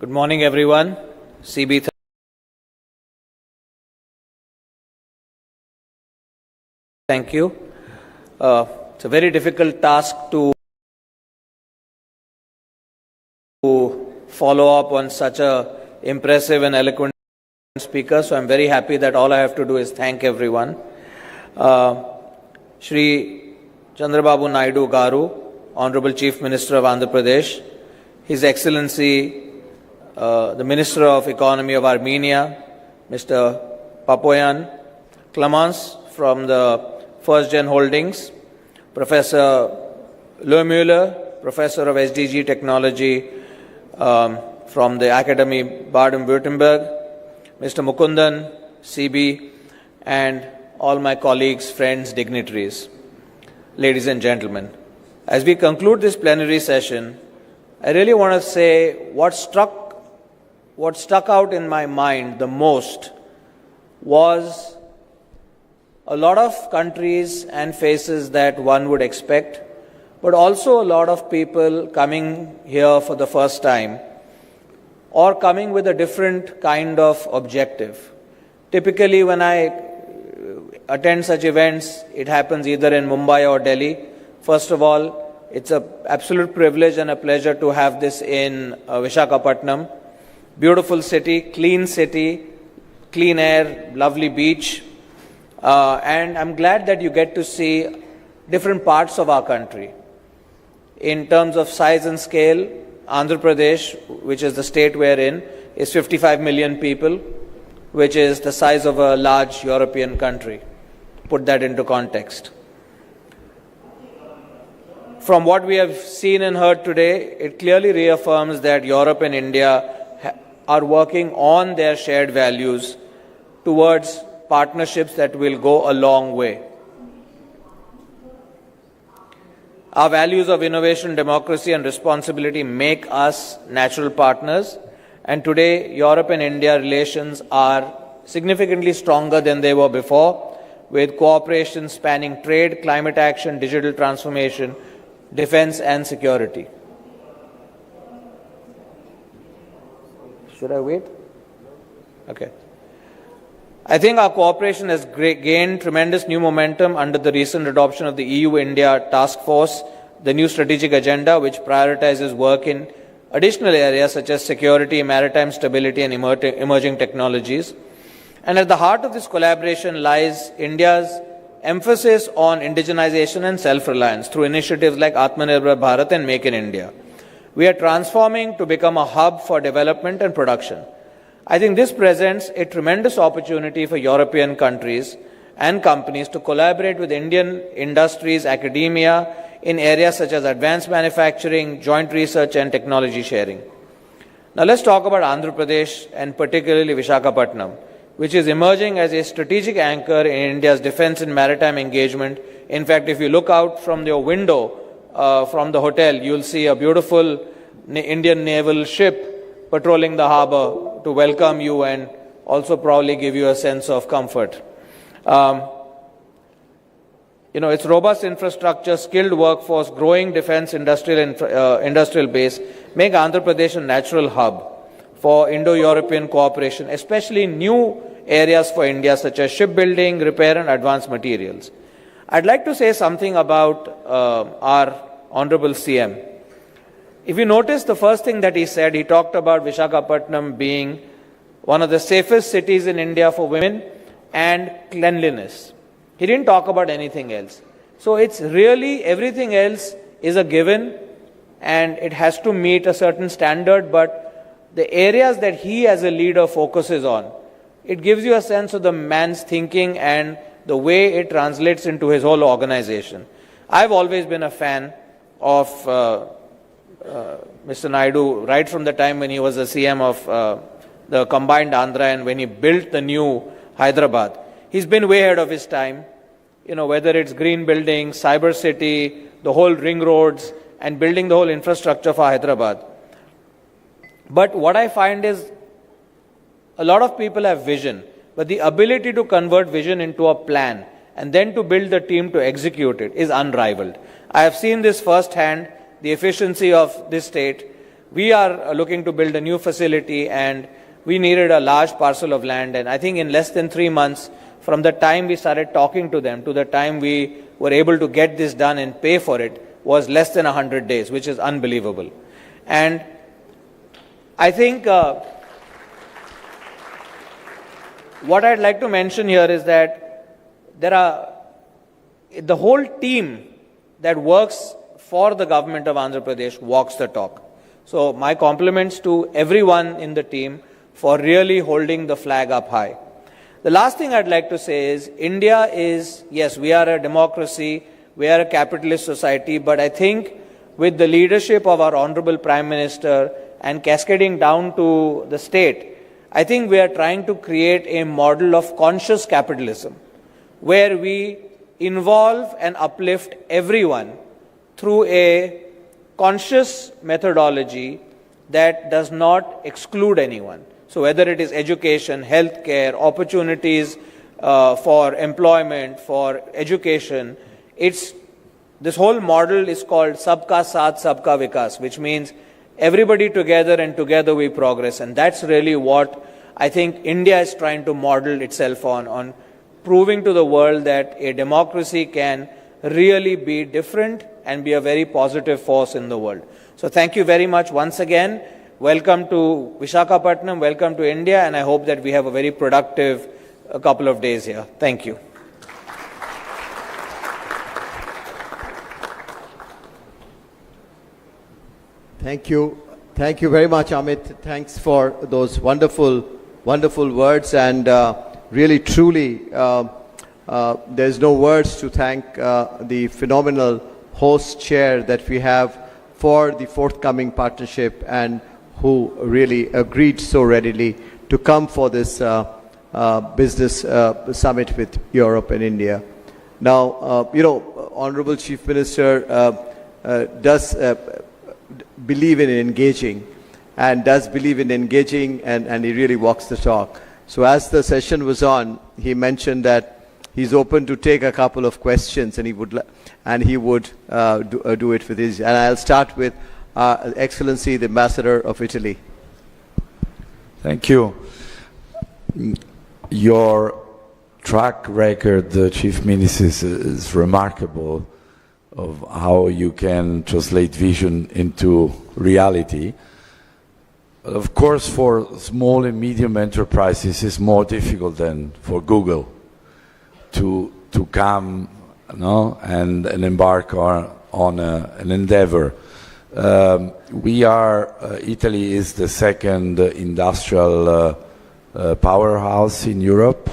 Good morning, everyone. CB. Thank you. It's a very difficult task to follow up on such a impressive and eloquent speaker, so I'm very happy that all I have to do is thank everyone. Shri Chandrababu Naidu Garu, Honorable Chief Minister of Andhra Pradesh, His Excellency the Minister of Economy of Armenia, Mr. Papoyan Clemens from the First Gen Holdings, Professor Lohmüller, Professor of SDG Technology from the Academy Baden-Württemberg, Mr. Mukundan, CB, and all my colleagues, friends, dignitaries. Ladies and gentlemen, as we conclude this plenary session, I really want to say what stuck out in my mind the most was a lot of countries and faces that one would expect, but also a lot of people coming here for the first time or coming with a different kind of objective. Typically, when I attend such events, it happens either in Mumbai or Delhi. First of all, It's an absolute privilege and a pleasure to have this in Visakhapatnam. Beautiful city, clean air, lovely beach. And I'm glad that you get to see different parts of our country. In terms of size and scale, Andhra Pradesh, which is the state we're in, is 55 million people, which is the size of a large European country. Put that into context. From what we have seen and heard today, it clearly reaffirms that Europe and India are working on their shared values towards partnerships that will go a long way. Our values of innovation, democracy and responsibility make us natural partners, and today Europe and India relations are significantly stronger than they were before, with cooperation spanning trade, climate action, digital transformation, defense and security. Should I wait? Okay. I think our cooperation has gained tremendous new momentum under the recent adoption of the EU-India Task Force, the new strategic agenda which prioritizes work in additional areas such as security, maritime stability and emerging technologies. And at the heart of this collaboration lies India's emphasis on indigenization and self-reliance through initiatives like Atmanirbhar Bharat and Make in India. We are transforming to become a hub for development and production. I think this presents a tremendous opportunity for European countries and companies to collaborate with Indian industries, academia, in areas such as advanced manufacturing, joint research and technology sharing. Now let's talk about Andhra Pradesh and particularly Visakhapatnam, which is emerging as a strategic anchor in India's defense and maritime engagement. In fact, if you look out from your window from the hotel, you'll see a beautiful Indian naval ship patrolling the harbor to welcome you and also probably give you a sense of comfort. Its robust infrastructure, skilled workforce, growing defense industrial base make Andhra Pradesh a natural hub for Indo-European cooperation, especially in new areas for India such as shipbuilding, repair and advanced materials. I'd like to say something about our Honorable CM. If you notice, the first thing that he said, he talked about Visakhapatnam being one of the safest cities in India for women and cleanliness. He didn't talk about anything else. So it's really everything else is a given and it has to meet a certain standard, but the areas that he as a leader focuses on, it gives you a sense of the man's thinking and the way it translates into his whole organization. I've always been a fan of Mr. Naidu right from the time when he was the CM of the combined Andhra and when he built the new Hyderabad. He's been way ahead of his time, whether it's green buildings, cyber city, the whole ring roads and building the whole infrastructure for Hyderabad. But what I find is a lot of people have vision, but the ability to convert vision into a plan and then to build the team to execute it is unrivaled. I have seen this firsthand, the efficiency of this state. We are looking to build a new facility and we needed a large parcel of land, and I think in less than 3 months from the time we started talking to them to the time we were able to get this done and pay for it was less than 100 days, which is unbelievable. And I think what I'd like to mention here is that the whole team that works for the government of Andhra Pradesh walks the talk. So my compliments to everyone in the team for really holding the flag up high. The last thing I'd like to say is India is, yes, we are a democracy, we are a capitalist society, but I think with the leadership of our Honorable Prime Minister and cascading down to the state, I think we are trying to create a model of conscious capitalism where we involve and uplift everyone through a conscious methodology that does not exclude anyone. So whether it is education, healthcare, opportunities for employment, for education, this whole model is called Sabka Saath, Sabka Vikas, which means everybody together and together we progress. And that's really what I think India is trying to model itself on proving to the world that a democracy can really be different and be a very positive force in the world. So thank you very much once again. Welcome to Visakhapatnam, welcome to India, and I hope that we have a very productive couple of days here. Thank you. Thank you. Thank you very much, Amit. Thanks for those wonderful, wonderful words. And really, truly, there's no words to thank the phenomenal host chair that we have for the forthcoming partnership and who really agreed so readily to come for this business summit with Europe and India. Now, Honorable Chief Minister does believe in engaging and he really walks the talk. So as the session was on, he mentioned that he's open to take a couple of questions and he would do it with his. And I'll start with Excellency, the Ambassador of Italy. Thank you. Your track record, Chief Minister, is remarkable of how you can translate vision into reality. Of course, for small and medium enterprises, it's more difficult than for Google to come and embark on an endeavor. Italy is the second industrial powerhouse in Europe.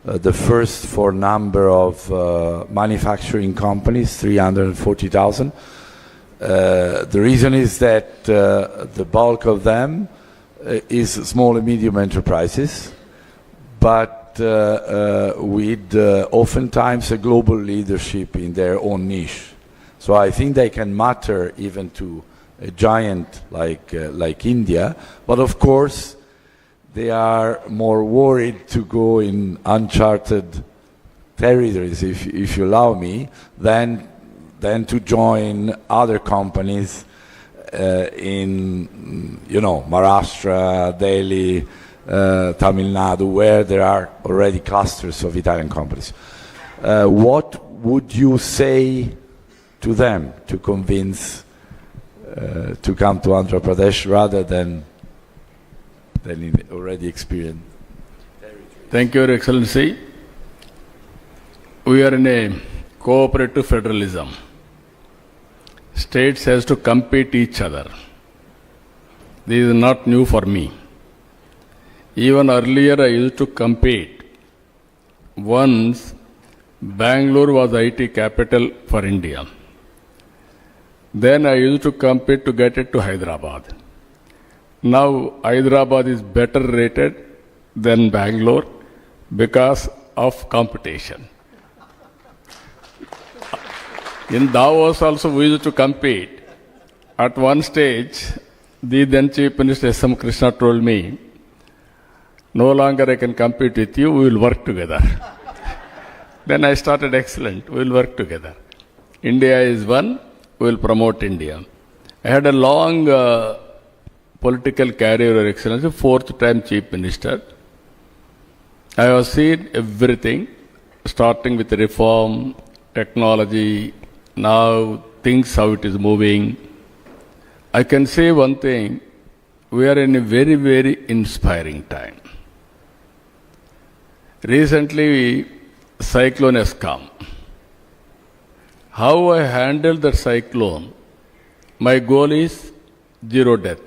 The first for number of manufacturing companies, 340,000. The reason is that the bulk of them is small and medium enterprises, but with oftentimes a global leadership in their own niche. So I think they can matter even to a giant like India, but of course they are more worried to go in uncharted territories, if you allow me, than to join other companies in, Maharashtra, Delhi, Tamil Nadu, where there are already clusters of Italian companies. What would you say to them to convince to come to Andhra Pradesh rather than in already experienced territory? Thank you, Your Excellency. We are in a cooperative federalism. States has to compete each other. This is not new for me. Even earlier I used to compete. Once Bangalore was IT capital for India. Then I used to compete to get it to Hyderabad. Now Hyderabad is better rated than Bangalore because of competition. In Davos also we used to compete. At one stage, the then Chief Minister S.M. Krishna told me, no longer I can compete with you, we will work together. Then I started, excellent, we will work together. India is one, we will promote India. I had a long political career, Your Excellency, 4th time Chief Minister. I have seen everything, starting with reform, technology, now things how it is moving. I can say one thing, we are in a very, very inspiring time. Recently, cyclone has come. How I handle the cyclone, my goal is 0 death.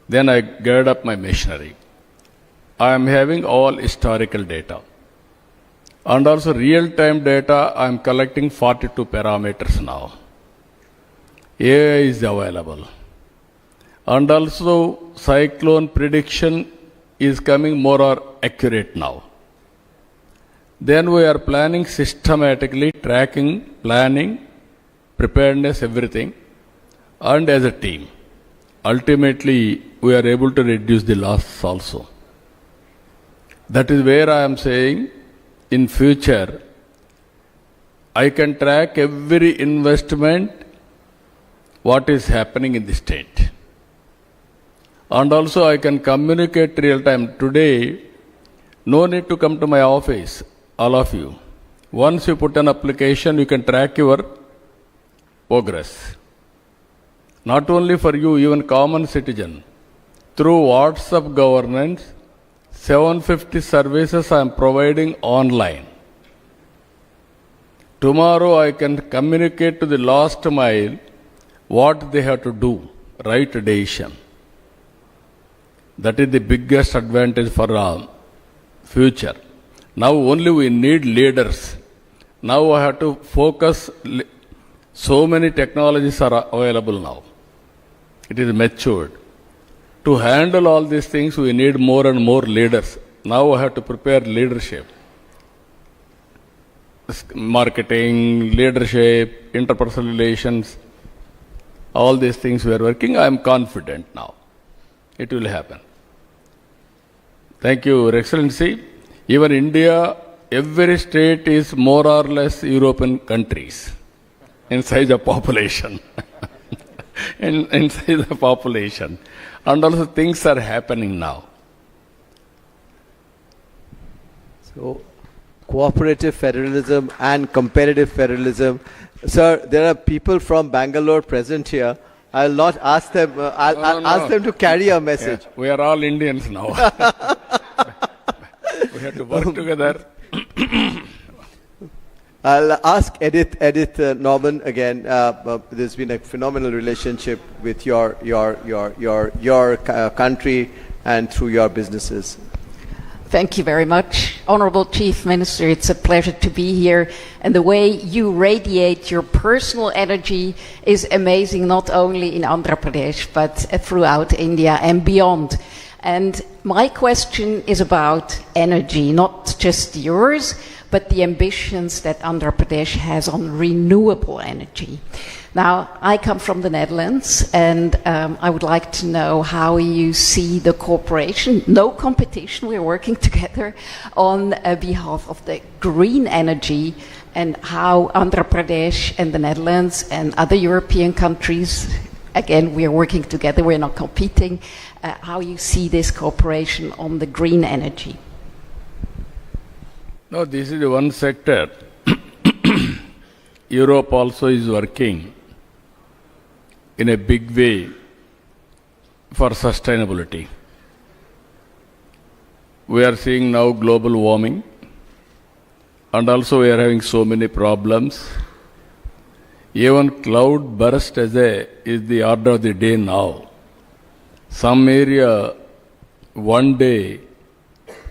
Then I geared up my machinery. I am having all historical data. And also real-time data, I am collecting 42 parameters now. AI is available. And also cyclone prediction is coming more or accurate now. Then we are planning systematically, tracking, planning, preparedness, everything, and as a team. Ultimately, we are able to reduce the loss also. That is where I am saying, in future, I can track every investment, what is happening in the state. And also I can communicate real time. Today, no need to come to my office, all of you. Once you put an application, you can track your progress. Not only for you, even common citizen. Through WhatsApp governance, 750 services I am providing online. Tomorrow I can communicate to the last mile what they have to do, right decision. That is the biggest advantage for our future. Now only we need leaders. Now I have to focus. So many technologies are available now. It is matured. To handle all these things, we need more and more leaders. Now I have to prepare leadership. Marketing, leadership, interpersonal relations, all these things we are working. I am confident now. It will happen. Thank you, Your Excellency. Even India, every state is more or less European countries in size of population. in size of population. And also things are happening now. So, cooperative federalism and competitive federalism. Sir, there are people from Bangalore present here. I'll not ask them, I'll ask them to carry a message. Yeah, we are all Indians now. We have to work together. I'll ask Edith Norman again. There's been a phenomenal relationship with your country and through your businesses. Thank you very much. Honorable Chief Minister, it's a pleasure to be here. And the way you radiate your personal energy is amazing, not only in Andhra Pradesh, but throughout India and beyond. And my question is about energy, not just yours, but the ambitions that Andhra Pradesh has on renewable energy. Now, I come from the Netherlands, and I would like to know how you see the cooperation, no competition, we're working together on behalf of the green energy, and how Andhra Pradesh and the Netherlands and other European countries, again, we are working together, we're not competing, how you see this cooperation on the green energy. No, this is the one sector. Europe also is working in a big way for sustainability. We are seeing now global warming, and also we are having so many problems. Even cloud burst is the order of the day now. Some area, one day,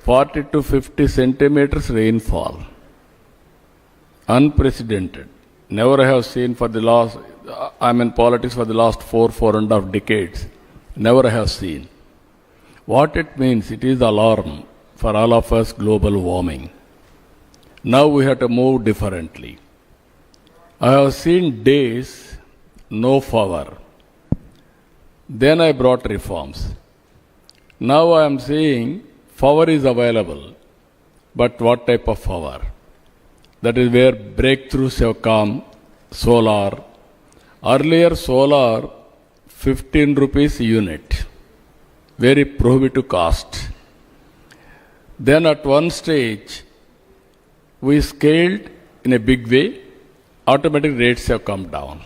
40 to 50 centimeters rainfall. Unprecedented. Never have seen for the last, I'm in politics for the last 4.5 decades. Never have seen. What it means, it is alarm for all of us, global warming. Now we have to move differently. I have seen days, no power. Then I brought reforms. Now I am seeing power is available, but what type of power? That is where breakthroughs have come, solar. Earlier solar, 15 rupees unit, very prohibitive cost. Then at one stage, we scaled in a big way, automatic rates have come down.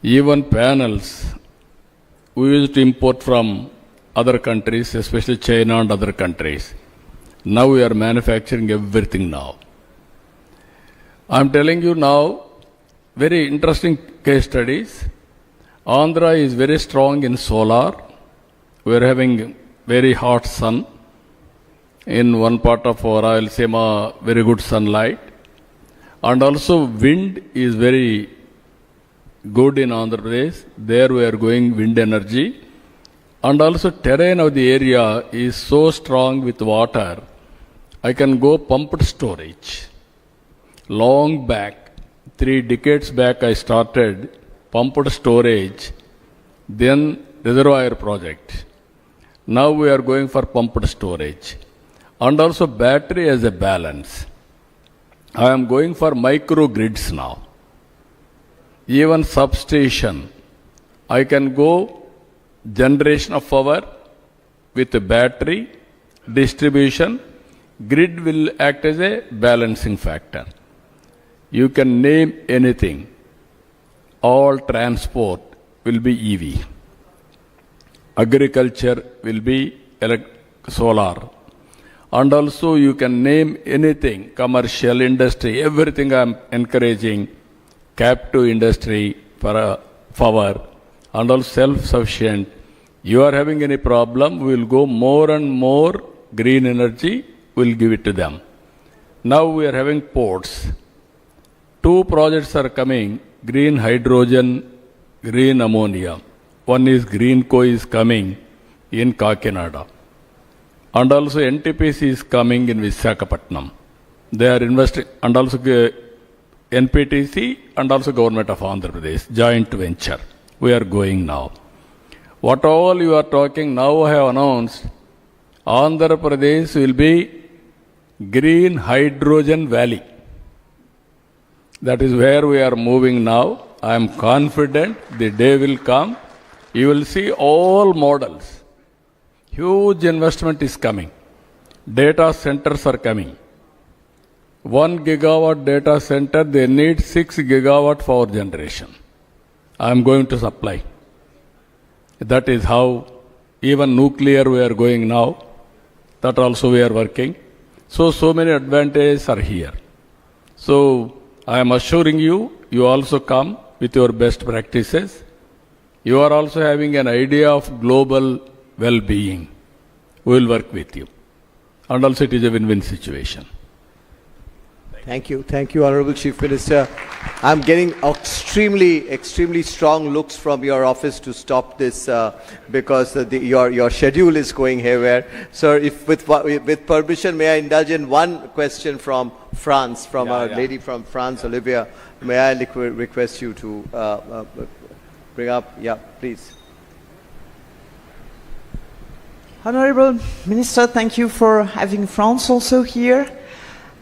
Even panels, we used to import from other countries, especially China and other countries. Now we are manufacturing everything now. I'm telling you now, very interesting case studies. Andhra is very strong in solar. We are having very hot sun. In one part of our Rayalaseema, very good sunlight. And also wind is very good in Andhra Pradesh. There we are going wind energy. And also terrain of the area is so strong with water, I can go pumped storage. Long back, 3 decades back I started pumped storage, then reservoir project. Now we are going for pumped storage. And also battery as a balance. I am going for microgrids now. Even substation, I can go generation of power with a battery, distribution, Grid will act as a balancing factor. You can name anything. All transport will be EV. Agriculture will be solar. And also you can name anything, commercial industry, everything I'm encouraging, captive industry for power, and all self-sufficient. You are having any problem, we will go more and more green energy, we'll give it to them. Now we are having ports. 2 projects are coming, green hydrogen, green ammonia. One is Greenco is coming in Kakinada. And also NTPC is coming in Visakhapatnam. They are investing, and also NPTC and also Government of Andhra Pradesh, joint venture. We are going now. What all you are talking now I have announced, Andhra Pradesh will be green hydrogen valley. That is where we are moving now. I am confident the day will come. You will see all models. Huge investment is coming. Data centers are coming. 1 gigawatt data center, they need 6 gigawatt power generation. I am going to supply. That is how even nuclear we are going now. That also we are working. So many advantages are here. So I am assuring you, you also come with your best practices. You are also having an idea of global well-being. We will work with you. And also it is a win-win situation. Thank you, Honorable Chief Minister. I'm getting extremely strong looks from your office to stop this because your schedule is going haywire. Sir, if with permission, may I indulge in one question from France, from our lady from France, Olivia. May I request you to bring up? Yeah, please. Honorable Minister, thank you for having France also here.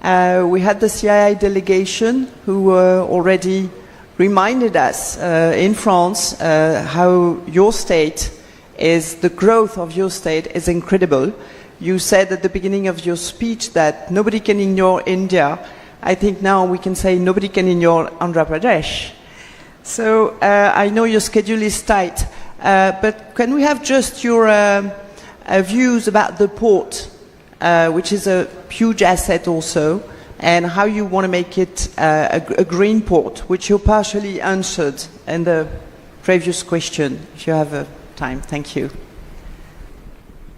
We had the CII delegation who already reminded us in France how your state is, the growth of your state is incredible. You said at the beginning of your speech that nobody can ignore India. I think now we can say nobody can ignore Andhra Pradesh. So I know your schedule is tight, but can we have just your views about the port, which is a huge asset also, and how you want to make it a green port, which you partially answered in the previous question, if you have time. Thank you.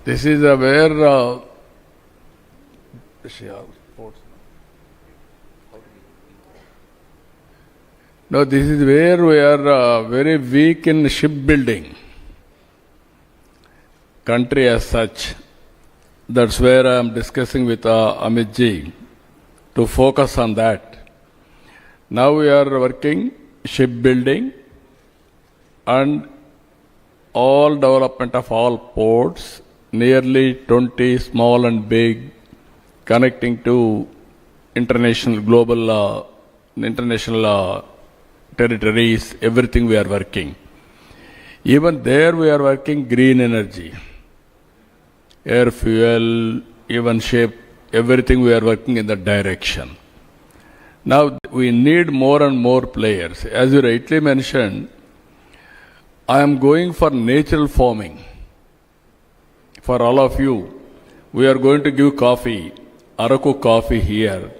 This is where no, this is where we are very weak in shipbuilding. Country as such. That's where I am discussing with Amit ji to focus on that. Now we are working shipbuilding and all development of all ports, nearly 20 small and big, connecting to international, global, international territories, everything we are working. Even there we are working green energy. Air fuel, even shape, everything we are working in that direction. Now we need more and more players. As you rightly mentioned, I am going for natural farming. For all of you, we are going to give coffee, Araku coffee here.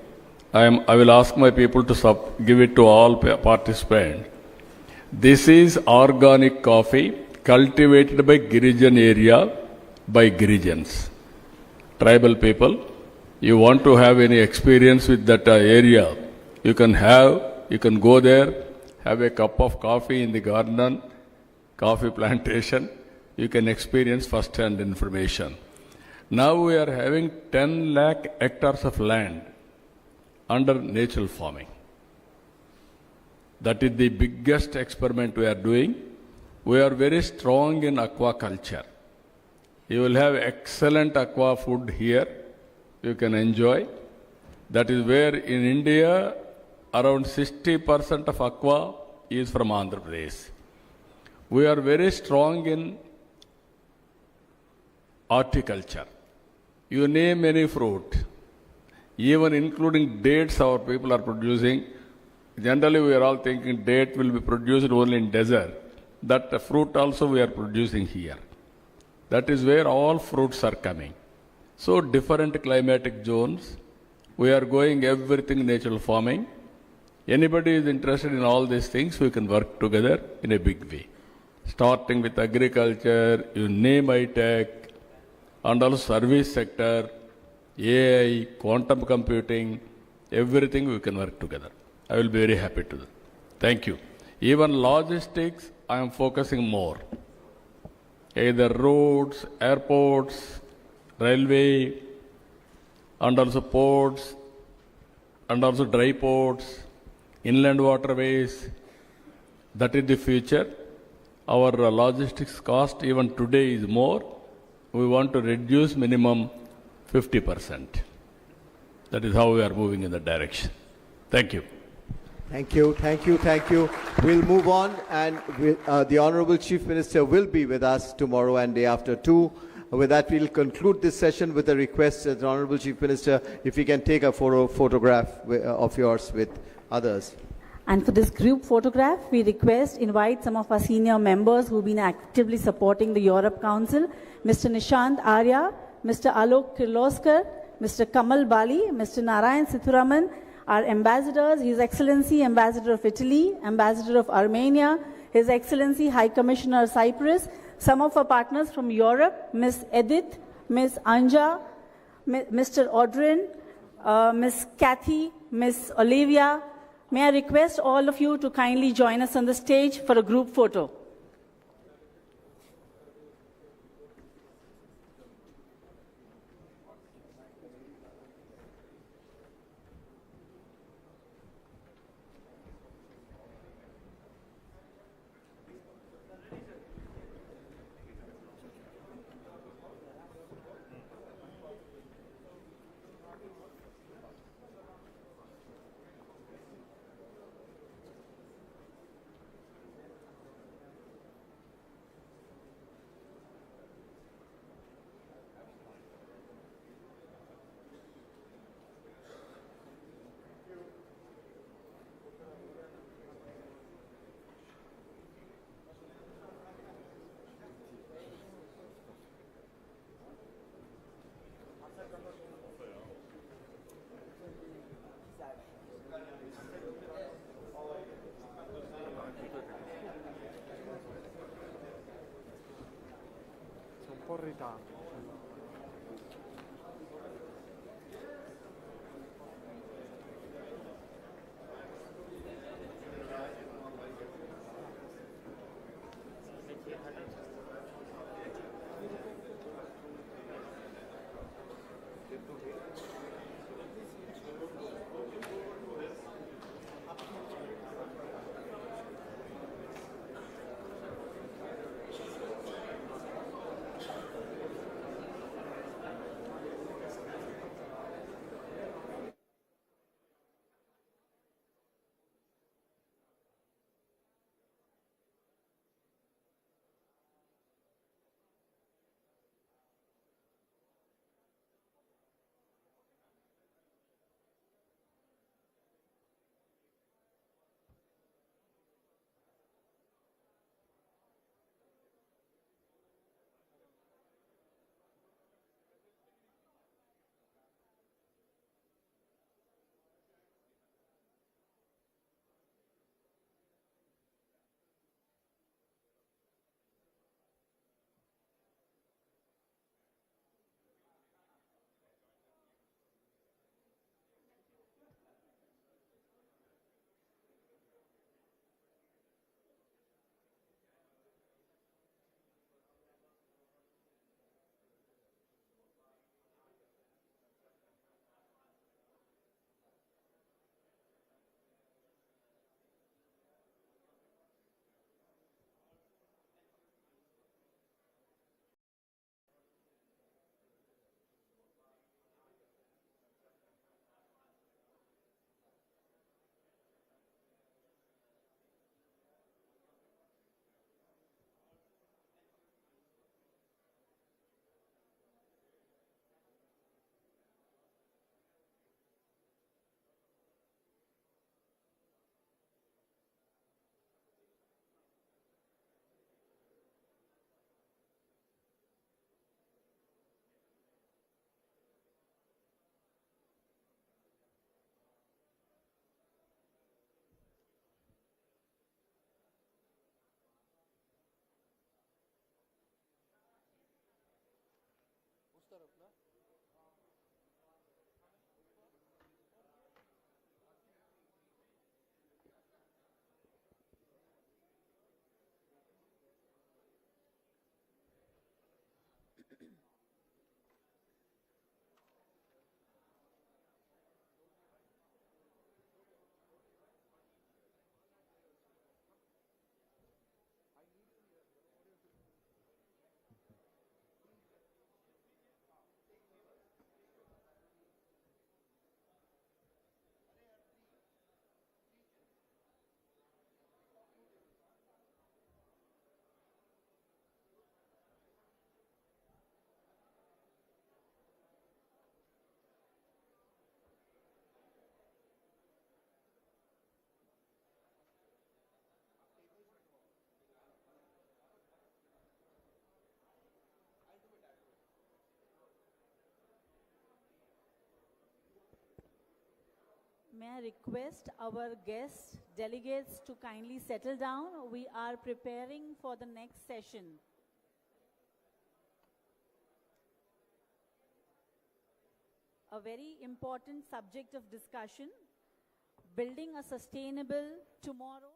I will ask my people to give it to all participants. This is organic coffee cultivated by Girijan area, by Girijans, tribal people. You want to have any experience with that area, you can go there, have a cup of coffee in the garden, coffee plantation, you can experience first-hand information. Now we are having 10 lakh hectares of land under natural farming. That is the biggest experiment we are doing. We are very strong in aquaculture. You will have excellent aqua food here. You can enjoy. That is where in India, around 60% of aqua is from Andhra Pradesh. We are very strong in horticulture. You name any fruit, even including dates our people are producing. Generally, we are all thinking date will be produced only in desert. That fruit also we are producing here. That is where all fruits are coming. So different climatic zones. We are going everything natural farming. Anybody is interested in all these things, we can work together in a big way. Starting with agriculture, you name high-tech, and also service sector, AI, quantum computing, everything we can work together. I will be very happy to do. Thank you. Even logistics, I am focusing more. Either roads, airports, railway, and also ports, and also dry ports, inland waterways. That is the future. Our logistics cost even today is more. We want to reduce minimum 50%. That is how we are moving in that direction. Thank you. Thank you, thank you, thank you. We'll move on, and the Honorable Chief Minister will be with us tomorrow and day after too. With that, we'll conclude this session with a request that the Honorable Chief Minister, if you can take a photograph of yours with others. And for this group photograph, we invite some of our senior members who've been actively supporting the Europe Council, Mr. Nishant Arya, Mr. Alok Kirloskar, Mr. Kamal Bali, Mr. Narayan Sithuraman, our ambassadors, His Excellency Ambassador of Italy, Ambassador of Armenia, His Excellency High Commissioner of Cyprus, some of our partners from Europe, Ms. Edith, Ms. Anja, Mr. Audrin, Ms. Kathy, Ms. Olivia. May I request all of you to kindly join us on the stage for a group photo. May I request our guest delegates to kindly settle down? We are preparing for the next session. A very important subject of discussion, building a sustainable tomorrow.